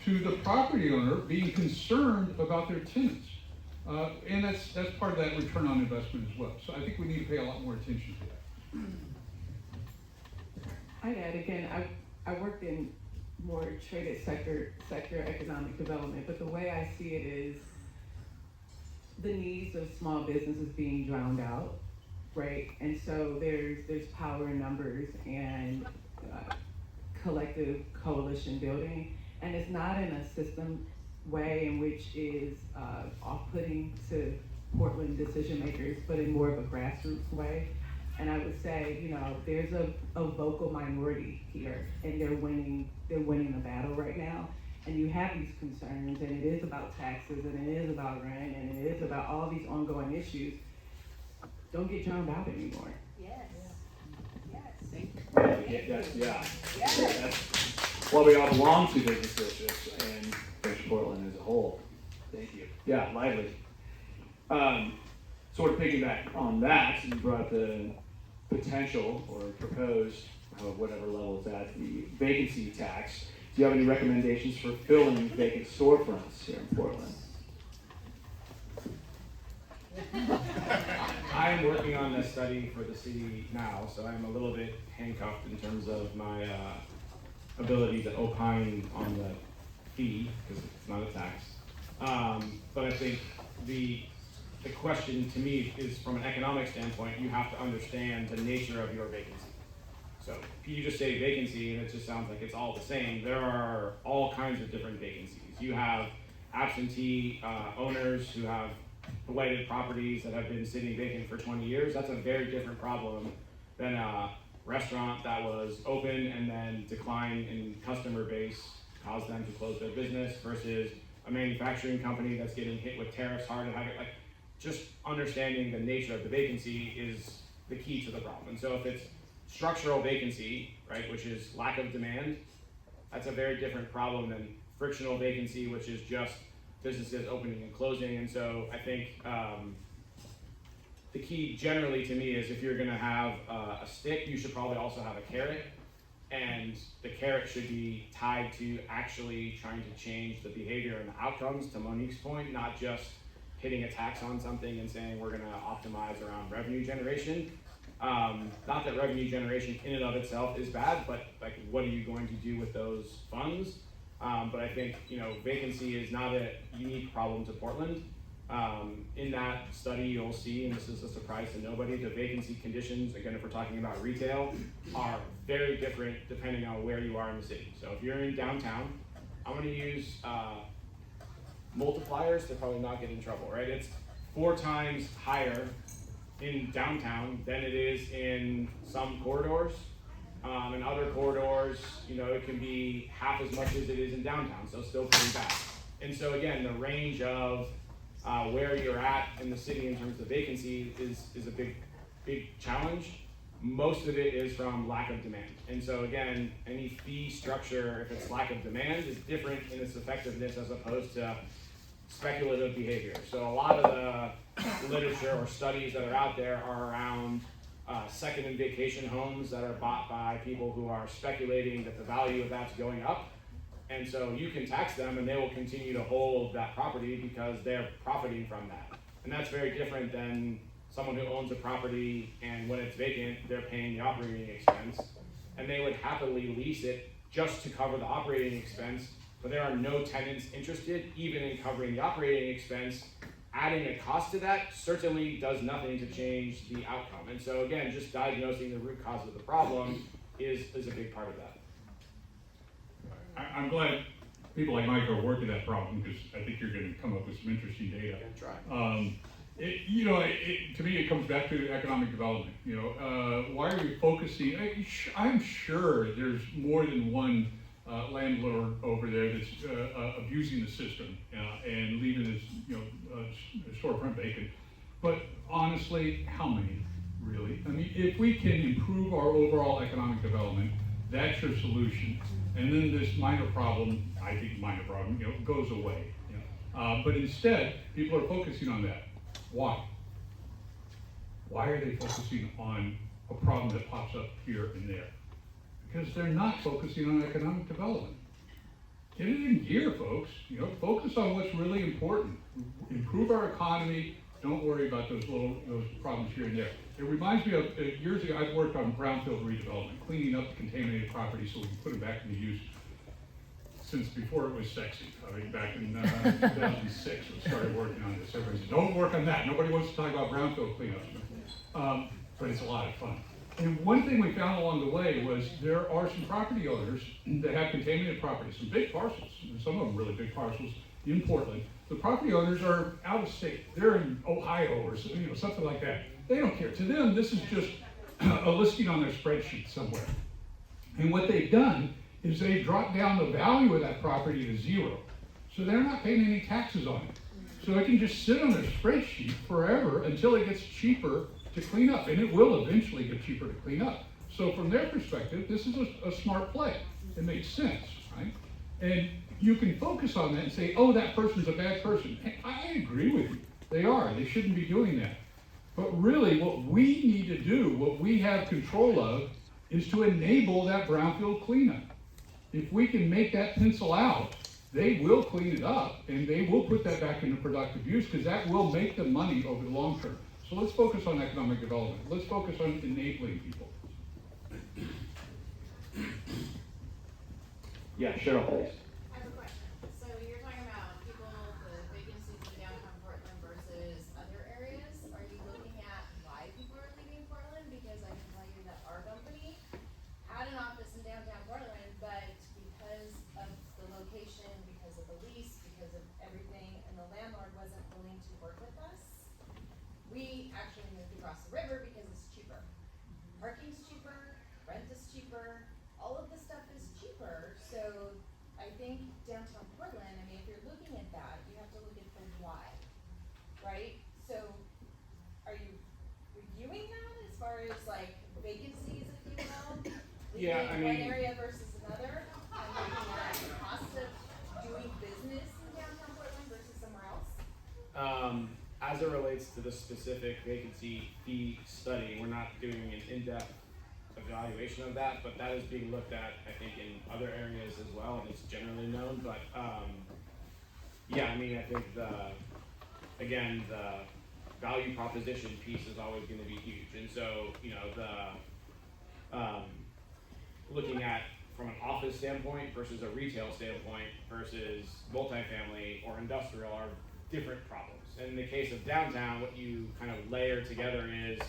to the property owner being concerned about their tenants. And that's part of that return on investment as well. So I think we need to pay a lot more attention to that. I'd add again, I worked in more traded sector economic development, but the way I see it is the needs of small businesses being drowned out, right? And so there's power in numbers and collective coalition building, and it's not in a system way in which is off-putting to Portland decision makers, but in more of a grassroots way. And I would say, you know, there's a vocal minority here, and they're winning the battle right now. And you have these concerns, and it is about taxes, and it is about rent, and it is about all these ongoing issues. Don't get drowned out anymore. That's what we all belong to, business districts and Greater Portland as a whole. Thank you. Yeah, lively. Sort of piggyback on that, you brought the potential or proposed, whatever level it's at, the vacancy tax. Do you have any recommendations for filling vacant storefronts here in Portland? I am working on this study for the city now, so I'm a little bit handcuffed in terms of my ability to opine on the fee, because it's not a tax. But I think the question to me is, from an economic standpoint, you have to understand the nature of your vacancy. So if you just say vacancy and it just sounds like it's all the same, there are all kinds of different vacancies. You have absentee owners who have blighted properties that have been sitting vacant for 20 years. That's a very different problem than a restaurant that was open and then decline in customer base caused them to close their business versus a manufacturing company that's getting hit with tariffs hard and having, like, just understanding the nature of the vacancy is the key to the problem. And so if it's structural vacancy, right, which is lack of demand, that's a very different problem than frictional vacancy, which is just businesses opening and closing. And so I think the key generally to me is if you're gonna have a stick, you should probably also have a carrot. And the carrot should be tied to actually trying to change the behavior and the outcomes, to Monique's point, not just hitting a tax on something and saying we're gonna optimize around revenue generation. Not that revenue generation in and of itself is bad, but like, what are you going to do with those funds? But I think, you know, vacancy is not a unique problem to Portland. In that study, you'll see, and this is a surprise to nobody, the vacancy conditions, again, if we're talking about retail, are very different depending on where you are in the city. So if you're in downtown, I'm gonna use multipliers to probably not get in trouble, right? It's 4 times higher in downtown than it is in some corridors. In other corridors, you know, it can be half as much as it is in downtown, so still pretty bad. And so again, the range of where you're at in the city in terms of vacancy is a big challenge. Most of it is from lack of demand. And so again, any fee structure, if it's lack of demand, is different in its effectiveness as opposed to speculative behavior. So a lot of the literature or studies that are out there are around second and vacation homes that are bought by people who are speculating that the value of that's going up. And so you can tax them and they will continue to hold that property because they're profiting from that. And that's very different than someone who owns a property and when it's vacant, they're paying the operating expense. And they would happily lease it just to cover the operating expense, but there are no tenants interested even in covering the operating expense. Adding a cost to that certainly does nothing to change the outcome. And so again, just diagnosing the root cause of the problem is a big part of that. I'm glad people like Mike are working that problem because I think you're going to come up with some interesting data. Try. To me, it comes back to economic development. Why are you focusing? I'm sure there's more than one landlord over there that's abusing the system and leaving his storefront vacant. But honestly, how many really? I mean, if we can improve our overall economic development, that's your solution. And then this minor problem, goes away. But instead, people are focusing on that. Why? Why are they focusing on a problem that pops up here and there? Because they're not focusing on economic development. Get it in gear, folks. Focus on what's really important. Improve our economy. Don't worry about those problems here and there. It reminds me of years ago, I've worked on brownfield redevelopment, cleaning up contaminated properties so we can put them back into use since before it was sexy. I mean, back in 2006, we started working on this. Everybody said, don't work on that. Nobody wants to talk about brownfield cleanups. But it's a lot of fun. And one thing we found along the way was there are some property owners that have contaminated properties, some big parcels, some of them really big parcels in Portland. The property owners are out of state. They're in Ohio or something like that. They don't care. To them, this is just a listing on their spreadsheet somewhere. And what they've done is they've dropped down the value of that property to 0. So they're not paying any taxes on it. So it can just sit on their spreadsheet forever until it gets cheaper to clean up. And it will eventually get cheaper to clean up. So from their perspective, this is a smart play. It makes sense, right? And you can focus on that and say, oh, that person's a bad person. I agree with you. They are. They shouldn't be doing that. But really, what we need to do, what we have control of, is to enable that brownfield cleanup. If we can make that pencil out, they will clean it up, and they will put that back into productive use, because that will make them money over the long term. So let's focus on economic development. Let's focus on enabling people. Yeah, Cheryl, please. I have a question. So you're talking about the vacancies in downtown Portland versus other areas. Are you looking at why people are leaving Portland? Because I can tell you that our company of the lease, because of everything, and the landlord wasn't willing to work with us. We actually moved across the river because it's cheaper. Parking's cheaper, rent is cheaper, all of the stuff is cheaper, so I think downtown Portland, I mean, if you're looking at that, you have to look at the why, right? So, are you reviewing that as far as like vacancies, if you will? Yeah, I Leaving mean- one area versus another, and looking at the cost of doing business in downtown Portland versus somewhere else? As it relates to the specific vacancy fee study, we're not doing an in-depth evaluation of that, but that is being looked at, I think, in other areas as well, and it's generally known, but, yeah, I mean, I think again, the value proposition piece is always gonna be huge, and so, you know, looking at from an office standpoint versus a retail standpoint versus multifamily or industrial are different problems. In the case of downtown, what you kind of layer together is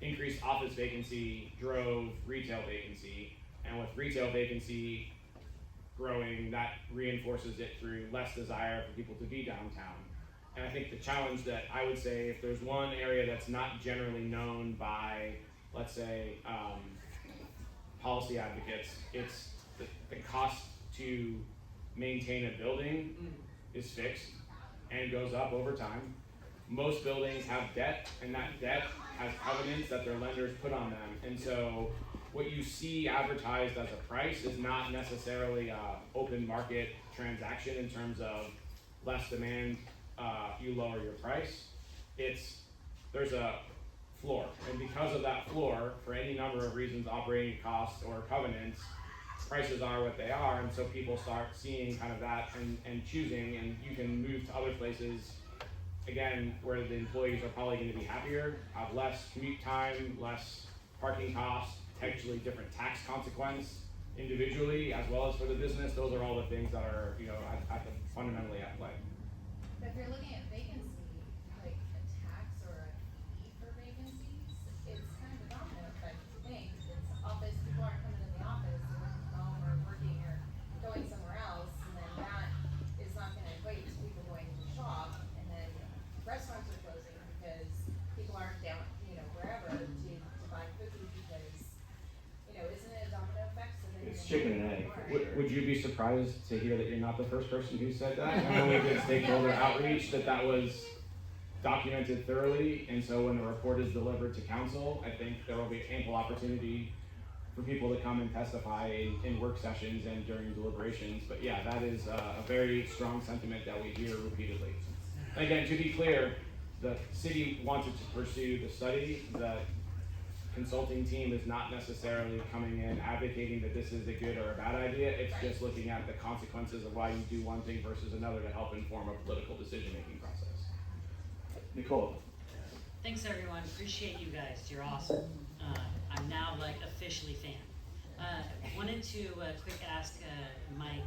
increased office vacancy drove retail vacancy, and with retail vacancy growing, that reinforces it through less desire for people to be downtown. And I think the challenge that I would say, if there's one area that's not generally known by, let's say, policy advocates, it's the cost to maintain a building is fixed and goes up over time. Most buildings have debt, and that debt has covenants that their lenders put on them. And so what you see advertised as a price is not necessarily a open market transaction in terms of less demand, you lower your price. There's a floor, and because of that floor, for any number of reasons, operating costs or covenants, prices are what they are, and so people start seeing kind of that and choosing, and you can move to other places, again, where the employees are probably gonna be happier, have less commute time, less parking costs, potentially different tax consequence individually, as well as for the business. Those are all the things that are, you know, fundamentally at play. But if you're looking at vacancy, like a tax or a fee for vacancies, it's kind of a domino effect, you think. It's office, people aren't coming in the office, they're working from home or working or going somewhere else, and then that is not gonna equate to people going to shop, and then restaurants are closing because people aren't down, you know, wherever to buy food because, you know, isn't it a domino effect? So then It's you're chicken and gonna egg, more. for sure. Would you be surprised to hear that you're not the first person who said that? I know we did stakeholder outreach, that was documented thoroughly, and so when the report is delivered to council, I think there will be ample opportunity for people to come and testify in work sessions and during deliberations. But yeah, that is a very strong sentiment that we hear repeatedly. And again, to be clear, the city wanted to pursue the study. The consulting team is not necessarily coming in advocating that this is a good or a bad idea. It's just looking at the consequences of why you do one thing versus another to help inform a political decision-making process. Nicole. Thanks everyone, appreciate you guys, you're awesome. I'm now like officially fan. Wanted to quick ask Mike,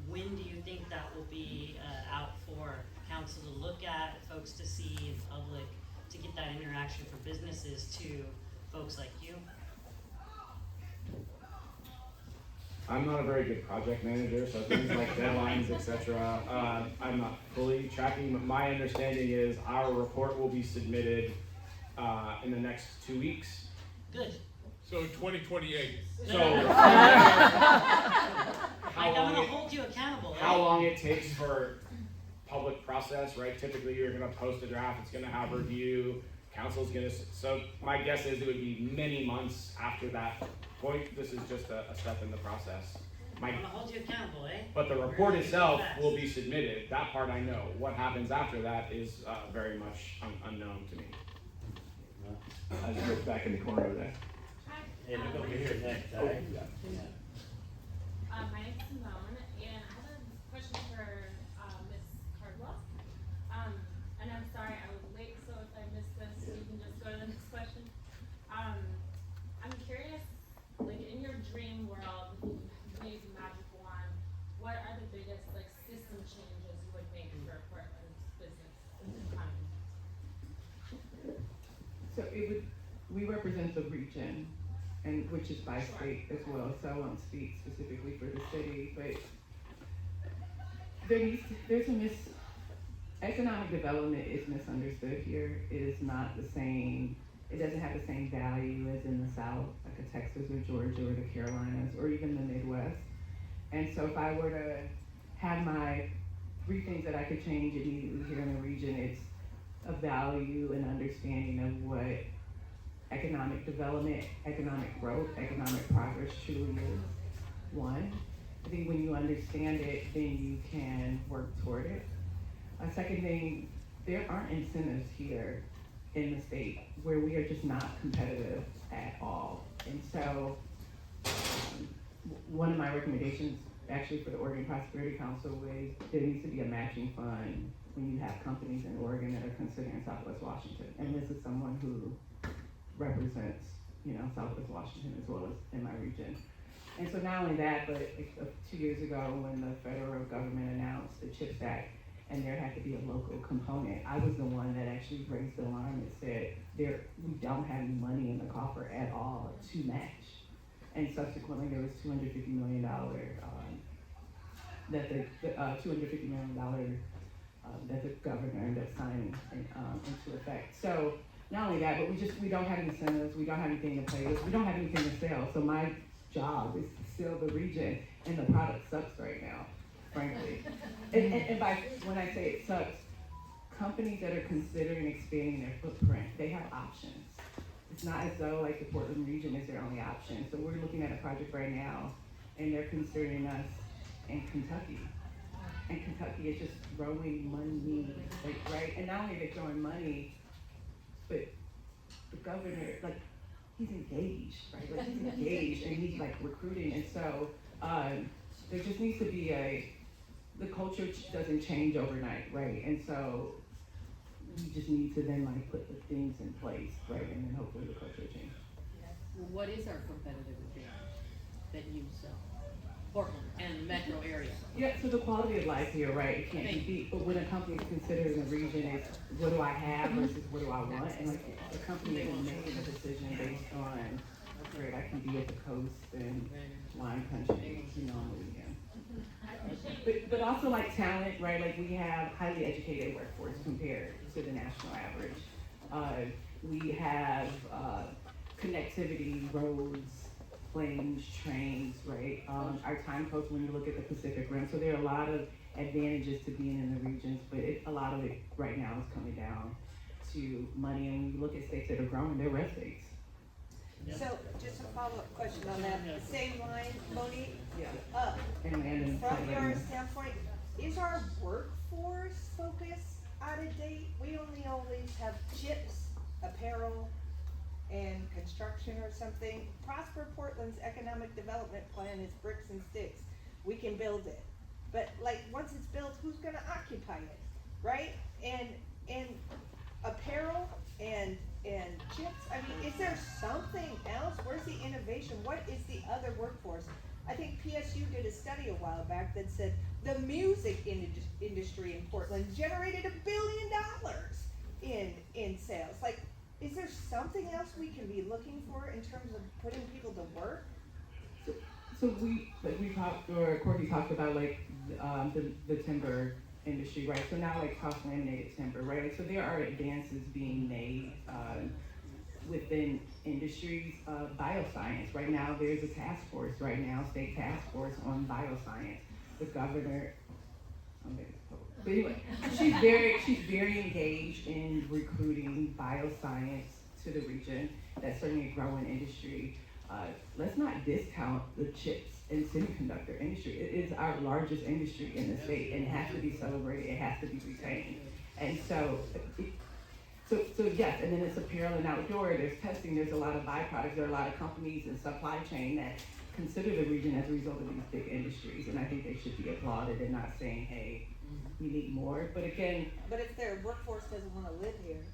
when do you think that will be out for council to look at, folks to see in public, to get that interaction for businesses to folks like you? I'm not a very good project manager, so things like deadlines, etc. I'm not fully tracking, but my understanding is our report will be submitted in the next 2 weeks. Good. So 2028. So Mike, how I'm long gonna it, hold you accountable. how long it takes for public process, right? Typically, you're gonna post a draft, it's gonna have review, council's gonna, so my guess is it would be many months after that point. This is just a step in the process. I'm gonna hold you accountable, eh? But the report itself will be submitted. That part I know. What happens after that is very much unknown to me. I just look back in the corner over there. Hey, look over here next, Oh, alright? yeah. My name's Simone, and I have a question for Ms. Cardwell. And I'm sorry I was late, so if I missed this, you can just go to the next question. I'm curious, like in your dream world, if you wave a magic wand, what are the biggest like system changes you would make for Portland's business economy? So we represent the region, and which is by state as well, so I won't speak specifically for the city, but Economic development is misunderstood here. It is not the same, it doesn't have the same value as in the South, like a Texas or Georgia or the Carolinas, or even the Midwest. And so if I were to have my 3 things that I could change immediately here in the region, it's a value and understanding of what economic development, economic growth, economic progress truly is. 1, I think when you understand it, then you can work toward it. A second thing, there aren't incentives here in the state where we are just not competitive at all. And so, one of my recommendations actually for the Oregon Prosperity Council was there needs to be a matching fund when you have companies in Oregon that are considering Southwest Washington. And this is someone who represents, Southwest Washington as well as in my region. And so not only that, but 2 years ago when the federal government announced the CHIPS Act, and there had to be a local component, I was the one that actually raised the alarm and said, we don't have any money in the coffer at all to match. And subsequently, there was $250 million that the governor ended up signing into effect. So not only that, but we don't have incentives, we don't have anything to play with, we don't have anything to sell. So my job is to sell the region, and the product sucks right now, frankly. And when I say it sucks, companies that are considering expanding their footprint, they have options. It's not as though like the Portland region is their only option. So we're looking at a project right now, and they're considering us in Kentucky. And Kentucky is just throwing money, right? And not only are they throwing money, but the governor, he's engaged, right? He's engaged and he's recruiting. And so there just needs to be the culture doesn't change overnight, right? And so we just need to then put the things in place, right? And then hopefully the culture changes. Well, what is our competitive advantage that you sell? Portland and the metro area. Yeah, so the quality of life here, right? It can't be beat. But when a company is considered in the region, it's what do I have versus what do I want? And the company isn't making a decision based on, great, I can be at the coast and wine country, on the weekend. But also talent, right? We have highly educated workforce compared to the national average. We have connectivity, roads, planes, trains, right? Our time codes when you look at the Pacific Rim. So there are a lot of advantages to being in the regions, but a lot of it right now is coming down to money. And when you look at states that are growing, they're red states. Yeah. So just a follow-up question on that same line, Monique. Yeah. And from your standpoint, is our workforce focus out of date? We only always have chips, apparel, and construction or something. Prosper Portland's economic development plan is bricks and sticks. We can build it. But once it's built, who's gonna occupy it, right? And apparel and chips, is there something else? Where's the innovation? What is the other workforce? I think PSU did a study a while back that said the music industry in Portland generated $1 billion in sales. Is there something else we can be looking for in terms of putting people to work? So we talked, or Courtney talked about the timber industry, right? So now cross-laminated timber, right? So there are advances being made within industries of bioscience. Right now there's a task force, state task force on bioscience. The governor, but anyway, she's very engaged in recruiting bioscience to the region. That's certainly a growing industry. Let's not discount the chips and semiconductor industry. It is our largest industry in the state, and it has to be celebrated. It has to be retained. And so yes, and then it's apparel and outdoor. There's testing. There's a lot of byproducts. There are a lot of companies and supply chain that consider the region as a result of these big industries, and I think they should be applauded and not saying, hey, we need more. But again, but if their workforce doesn't want to live here,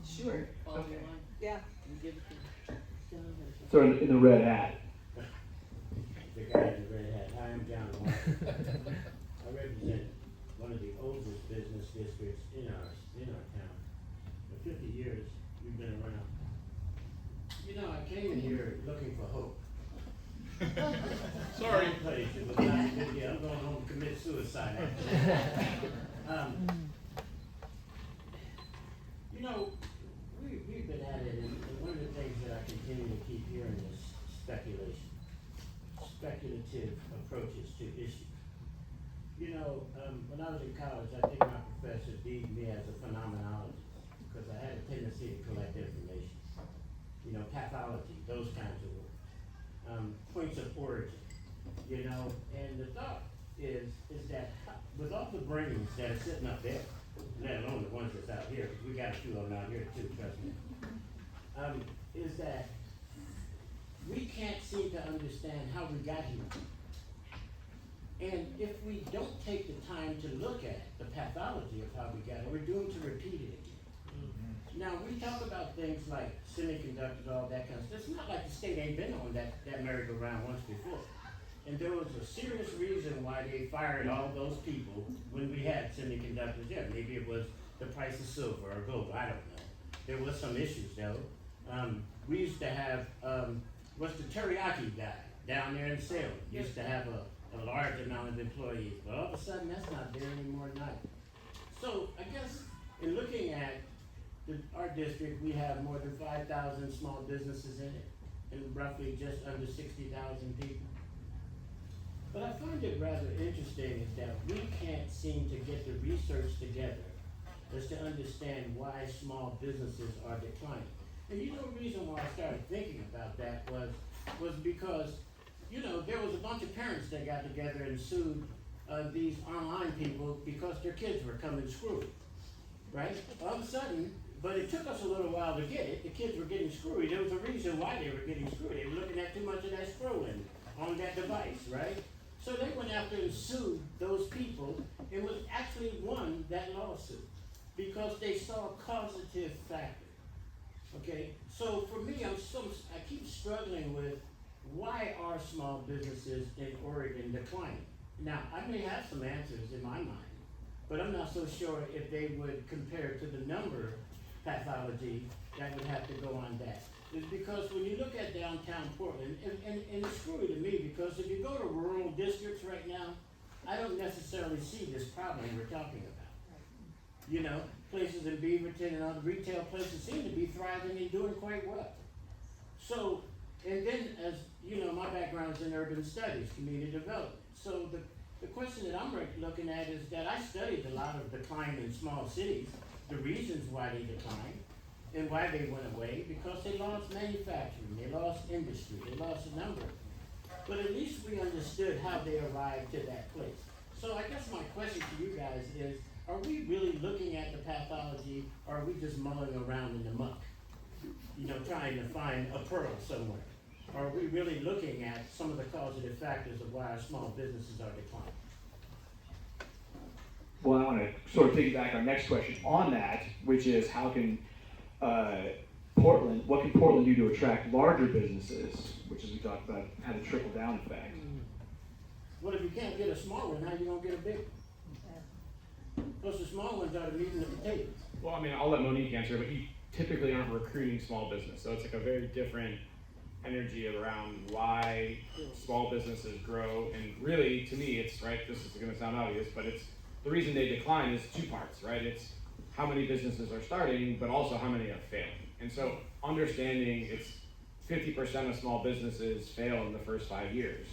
sure. Okay. Yeah. So in the red hat. The guy in the red hat. Hi, I'm John Walker. I represent one of the oldest business districts in our town. For 50 years, we've been around. I came in here looking for hope. Sorry. Place. It was not, I'm going home to suicide after that. You know, we've been at it, and one of the things that I continue to keep hearing is speculation, speculative approaches to issues. You know, when I was in college, I think my professor deemed me as a phenomenologist because I had a tendency to collect information. You know, pathology, those kinds of words. Points of origin, you know, and the thought is that with all the brains that are sitting up there, let alone the ones that's out here, because we got a few of them out here too, trust me, is that we can't seem to understand how we got here. And if we don't take the time to look at the pathology of how we got here, we're doomed to repeat it again. Now, we talk about things like semiconductors, all that kind of stuff. It's not like the state ain't been on that merry-go-round once before. And there was a serious reason why they fired all those people when we had semiconductors. Yeah, maybe it was the price of silver or gold, I don't know. There was some issues though. We used to have, what's the teriyaki guy down there in Salem? Used to have a large amount of employees, but all of a sudden that's not there anymore now. So I guess in looking at our district, we have more than 5,000 small businesses in it and roughly just under 60,000 people. But I find it rather interesting is that we can't seem to get the research together as to understand why small businesses are declining. And you know the reason why I started thinking about that was because, you know, there was a bunch of parents that got together and sued these online people because their kids were coming screwed, right? All of a sudden, but it took us a little while to get it. The kids were getting screwy. There was a reason why they were getting screwy. They were looking at too much of that scrolling on that device, right? So they went after and sued those people and was actually won that lawsuit because they saw a causative factor. Okay, so for me, I keep struggling with why are small businesses in Oregon declining? Now, I may have some answers in my mind, but I'm not so sure if they would compare to the number pathology that would have to go on that. Is because when you look at downtown Portland, and it's screwy to me because if you go to rural districts right now, I don't necessarily see this problem we're talking about. You know, places in Beaverton and other retail places seem to be thriving and doing quite well. So, and then as you know, my background is in urban studies, community development. So the question that I'm looking at is that I studied a lot of decline in small cities, the reasons why they declined, and why they went away, because they lost manufacturing, they lost industry, they lost a number. But at least we understood how they arrived to that place. So I guess my question to you guys is, are we really looking at the pathology, or are we just mulling around in the muck? You know, trying to find a pearl somewhere. Or are we really looking at some of the causative factors of why our small businesses are declining? Well, I want to sort of piggyback our next question on that, which is how can what can Portland do to attract larger businesses, which as we talked about, had a trickle down effect. Well, if you can't get a small one, how are you gonna get a big one? Plus the small ones are the meat and the potatoes. Well, I mean, I'll let Monique answer, but you typically aren't recruiting small business, so it's like a very different energy around why small businesses grow. And really, to me, it's right. This is going to sound obvious, but it's the reason they decline is two parts, right? It's how many businesses are starting, but also how many are failing. And so, understanding it's 50% of small businesses fail in the first 5 years.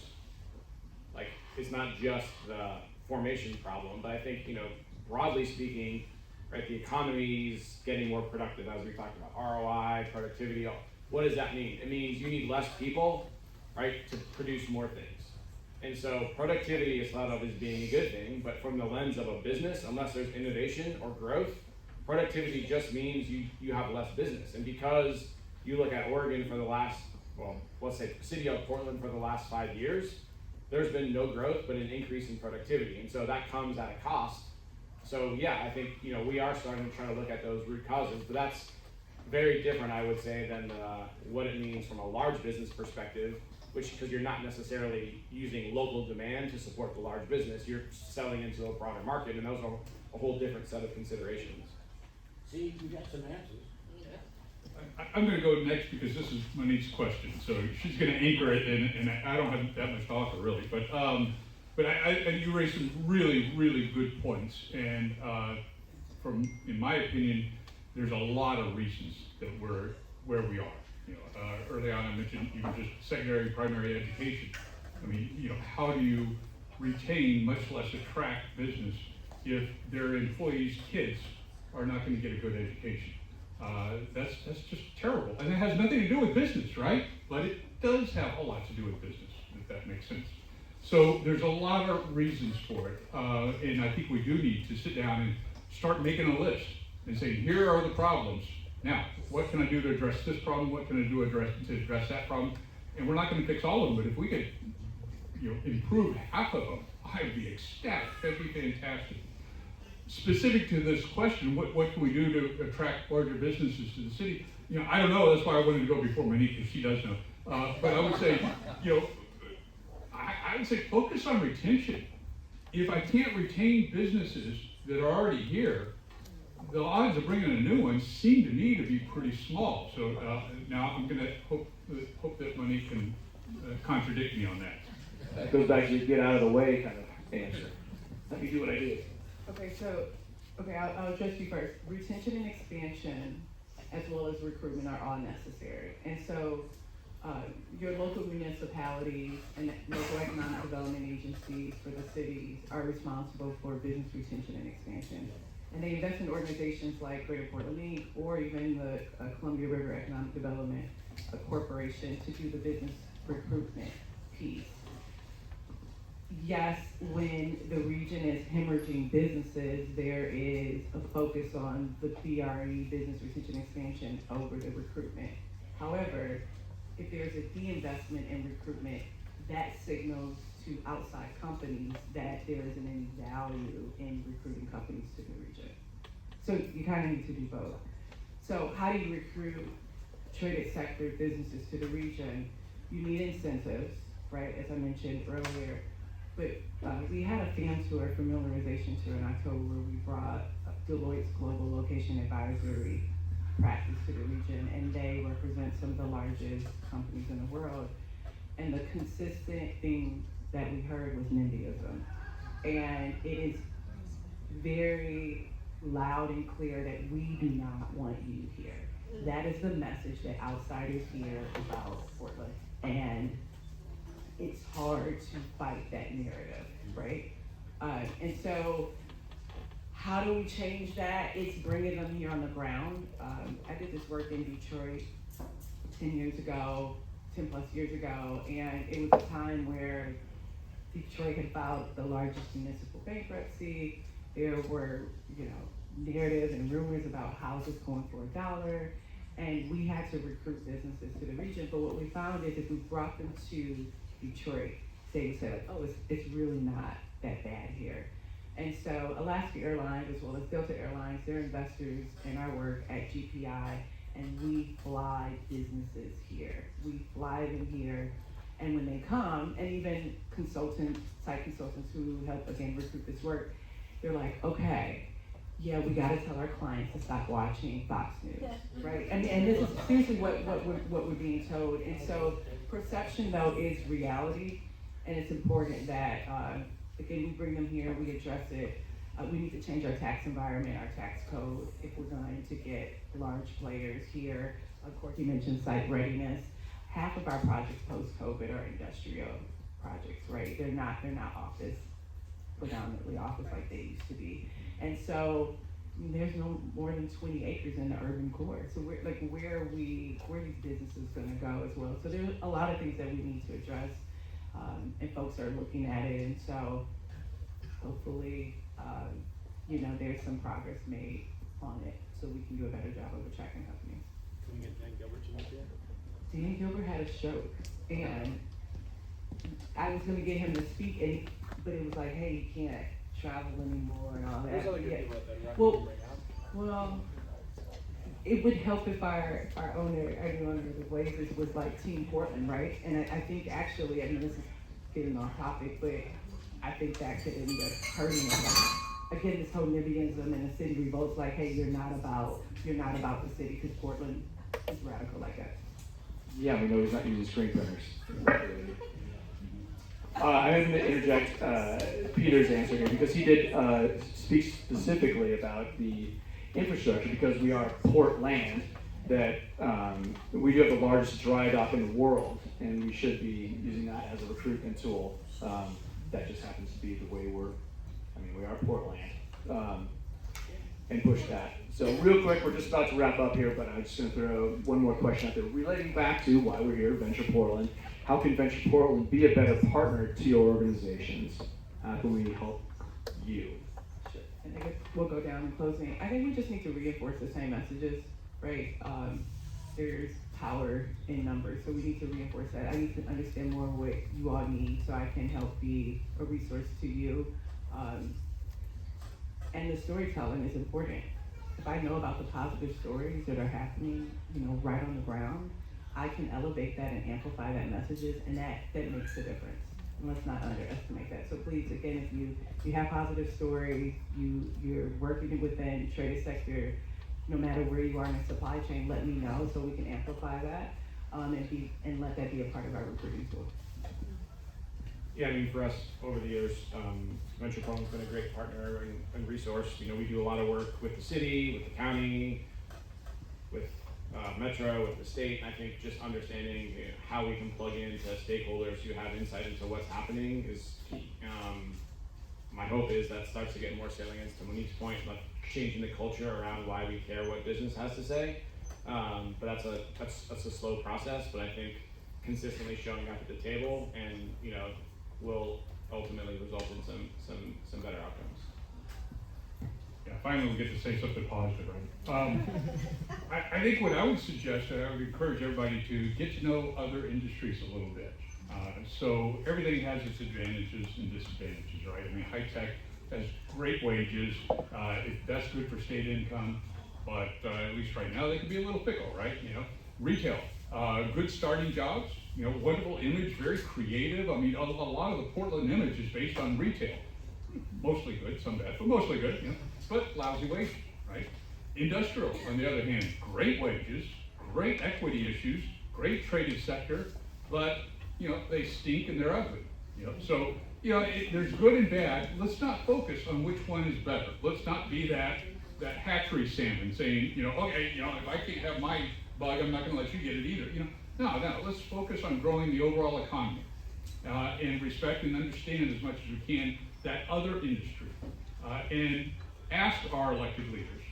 Like, it's not just the formation problem, but I think, you know, broadly speaking, right, the economy's getting more productive, as we talked about, ROI, productivity. What does that mean? It means you need less people, right, to produce more things. And so productivity is thought of as being a good thing, but from the lens of a business, unless there's innovation or growth, productivity just means you have less business. And because you look at Oregon for the last, well, let's say the city of Portland for the last 5 years, there's been no growth, but an increase in productivity. And so that comes at a cost. So yeah, I think, you know, we are starting to try to look at those root causes, but that's very different, I would say, than what it means from a large business perspective, which, because you're not necessarily using local demand to support the large business, you're selling into a broader market, and those are a whole different set of considerations. See, you got some answers. I'm going to go next because this is Monique's question, so she's going to anchor it, and I don't have that much to offer really. But But and you raised some really, really good points, and in my opinion, there's a lot of reasons that we're where we are. You know, early on I mentioned even just secondary, primary education. I mean, you know, how do you retain, much less attract business if their employees' kids are not going to get a good education? That's just terrible, and it has nothing to do with business, right? But it does have a lot to do with business, if that makes sense. So there's a lot of reasons for it, and I think we do need to sit down and start making a list and say, here are the problems. Now, what can I do to address this problem? What can I do to address that problem? And we're not going to fix all of them, but if we could, you know, improve half of them, I'd be ecstatic. That'd be fantastic. Specific to this question, what can we do to attract larger businesses to the city? You know, I don't know. That's why I wanted to go before Monique, because she does know. But I would say, you know, I would say focus on retention. If I can't retain businesses that are already here, the odds of bringing a new one seem to me to be pretty small. So now I'm going to hope that Monique can contradict me on that. That goes back to the get out of the way kind of answer. Let me do what I do. Okay, I'll address you first. Retention and expansion, as well as recruitment, are all necessary. And so, your local municipalities and local economic development agencies for the cities are responsible for business retention and expansion. And they invest in organizations like Greater Portland Inc. or even the Columbia River Economic Development Corporation to do the business recruitment piece. Yes, when the region is hemorrhaging businesses, there is a focus on the BRE, business retention expansion, over the recruitment. However, if there's a de-investment in recruitment, that signals to outside companies that there isn't any value in recruiting companies to the region. So you kind of need to do both. So how do you recruit traded sector businesses to the region? You need incentives, right, as I mentioned earlier. But we had a fan tour, familiarization tour in October, where we brought Deloitte's Global Location Advisory practice to the region, and they represent some of the largest companies in the world. And the consistent thing that we heard was NIMBYism. And it is very loud and clear that we do not want you here. That is the message that outsiders hear about Portland. And it's hard to fight that narrative, right? And so, how do we change that? It's bringing them here on the ground. I did this work in Detroit 10 plus years ago, and it was a time where Detroit had filed the largest municipal bankruptcy. There were, you know, narratives and rumors about houses going for $1, and we had to recruit businesses to the region. But what we found is if we brought them to Detroit, they would say, like, oh, it's really not that bad here. And so Alaska Airlines, as well as Delta Airlines, they're investors in our work at GPI, and we fly businesses here. We fly them here, and when they come, and even site consultants who help, again, recruit this work, they're like, okay, yeah, we gotta tell our clients to stop watching Fox News, right? And this is seriously what we're being told. And so perception, though, is reality, and it's important that, again, we bring them here, we address it. We need to change our tax environment, our tax code, if we're going to get large players here. Of course, you mentioned site readiness. Half of our projects post-COVID are industrial projects, right? They're not predominantly office like they used to be. And so there's no more than 20 acres in the urban core. So where are these businesses gonna go as well? So there's a lot of things that we need to address, and folks are looking at it. And so hopefully, there's some progress made on it so we can do a better job of attracting companies. Can we get Dan Gilbert to meet you? Dan Gilbert had a stroke, and I was gonna get him to speak, but it was like, hey, you can't travel anymore and all that. There's other good people at that Well, bring out. Well, it would help if our owner of the Blazers was like Team Portland, right? And I think actually, this is getting off topic, but I think that could end up hurting us. Again, this whole NIMBYism and the city revolts, like, hey, you're not about the city, because Portland is radical like that. Yeah, we know he's not using screen printers. I'm going to interject Peter's answer here because he did speak specifically about the infrastructure because we are port land that we do have the largest dry dock in the world and we should be using that as a recruitment tool. That just happens to be the way we are port land and push that. So real quick, we're just about to wrap up here, but I'm just going to throw one more question out there relating back to why we're here, Venture Portland. How can Venture Portland be a better partner to your organizations? How can we help you? Sure. And I guess we'll go down in closing. I think we just need to reinforce the same messages, right? There's power in numbers, so we need to reinforce that. I need to understand more what you all need so I can help be a resource to you. And the storytelling is important. If I know about the positive stories that are happening, right on the ground, I can elevate that and amplify that messages, and that makes a difference. And let's not underestimate that. So please, again, if you have positive stories, you're working within the trade sector, no matter where you are in the supply chain, let me know so we can amplify that and let that be a part of our recruiting tool. Yeah, for us, over the years, Venture Portland's been a great partner and resource. We do a lot of work with the city, with the county, with Metro, with the state. I think just understanding how we can plug into stakeholders who have insight into what's happening is key. My hope is that starts to get more salience to Monique's point, like changing the culture around why we care what business has to say. But that's a slow process, but I think consistently showing up at the table and will ultimately result in some better outcomes. Yeah, finally we get to say something positive, right? I think what I would suggest, I would encourage everybody to get to know other industries a little bit. So everything has its advantages and disadvantages, right? High tech has great wages. That's good for state income, but at least right now they can be a little fickle, right? Retail, good starting jobs. Wonderful image, very creative. A lot of the Portland image is based on retail. Mostly good, some bad, but mostly good, but lousy wages, right? Industrial, on the other hand, great wages, great equity issues, great traded sector, but, they stink and they're ugly. So, there's good and bad. Let's not focus on which one is better. Let's not be that hatchery salmon saying, okay, if I can't have my bug, I'm not gonna let you get it either. No, let's focus on growing the overall economy and respect and understand as much as we can that other industry and ask our elected leaders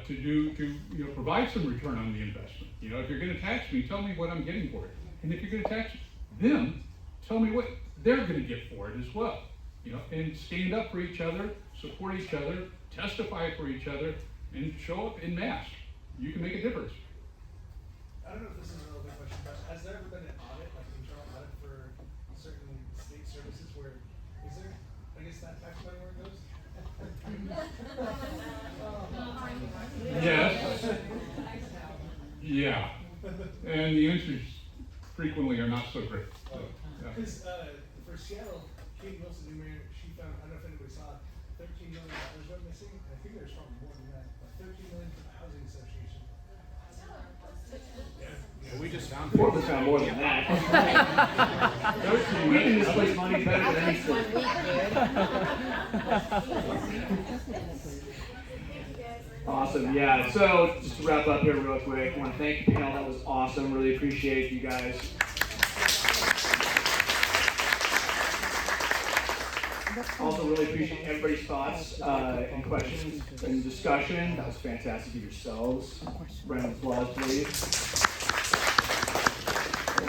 to provide some return on the investment. If you're going to tax me, tell me what I'm getting for it, and if you're going to tax them, tell me what they're going to get for it as well. And stand up for each other, support each other, testify for each other, and show up in mass. You can make a difference. I don't know if this is a relevant question, but has there ever been an audit, like an internal audit for certain state services where, is there, I guess that tax money where it goes? Yes. Yeah. And the answers frequently are not so great. Because for Seattle, Kate Wilson, new mayor, she found, I don't know if anybody saw it, $13 million went missing. I think there's probably more than that, but $13 million for the housing association. Yeah, we just found Portland found more than that. We can misplace money better than any state. Awesome, yeah. So just to wrap up here real quick, I want to thank the panel. That was awesome. Really appreciate you guys. Also really appreciate everybody's thoughts and questions and discussion. That was fantastic of yourselves. Round of applause, please.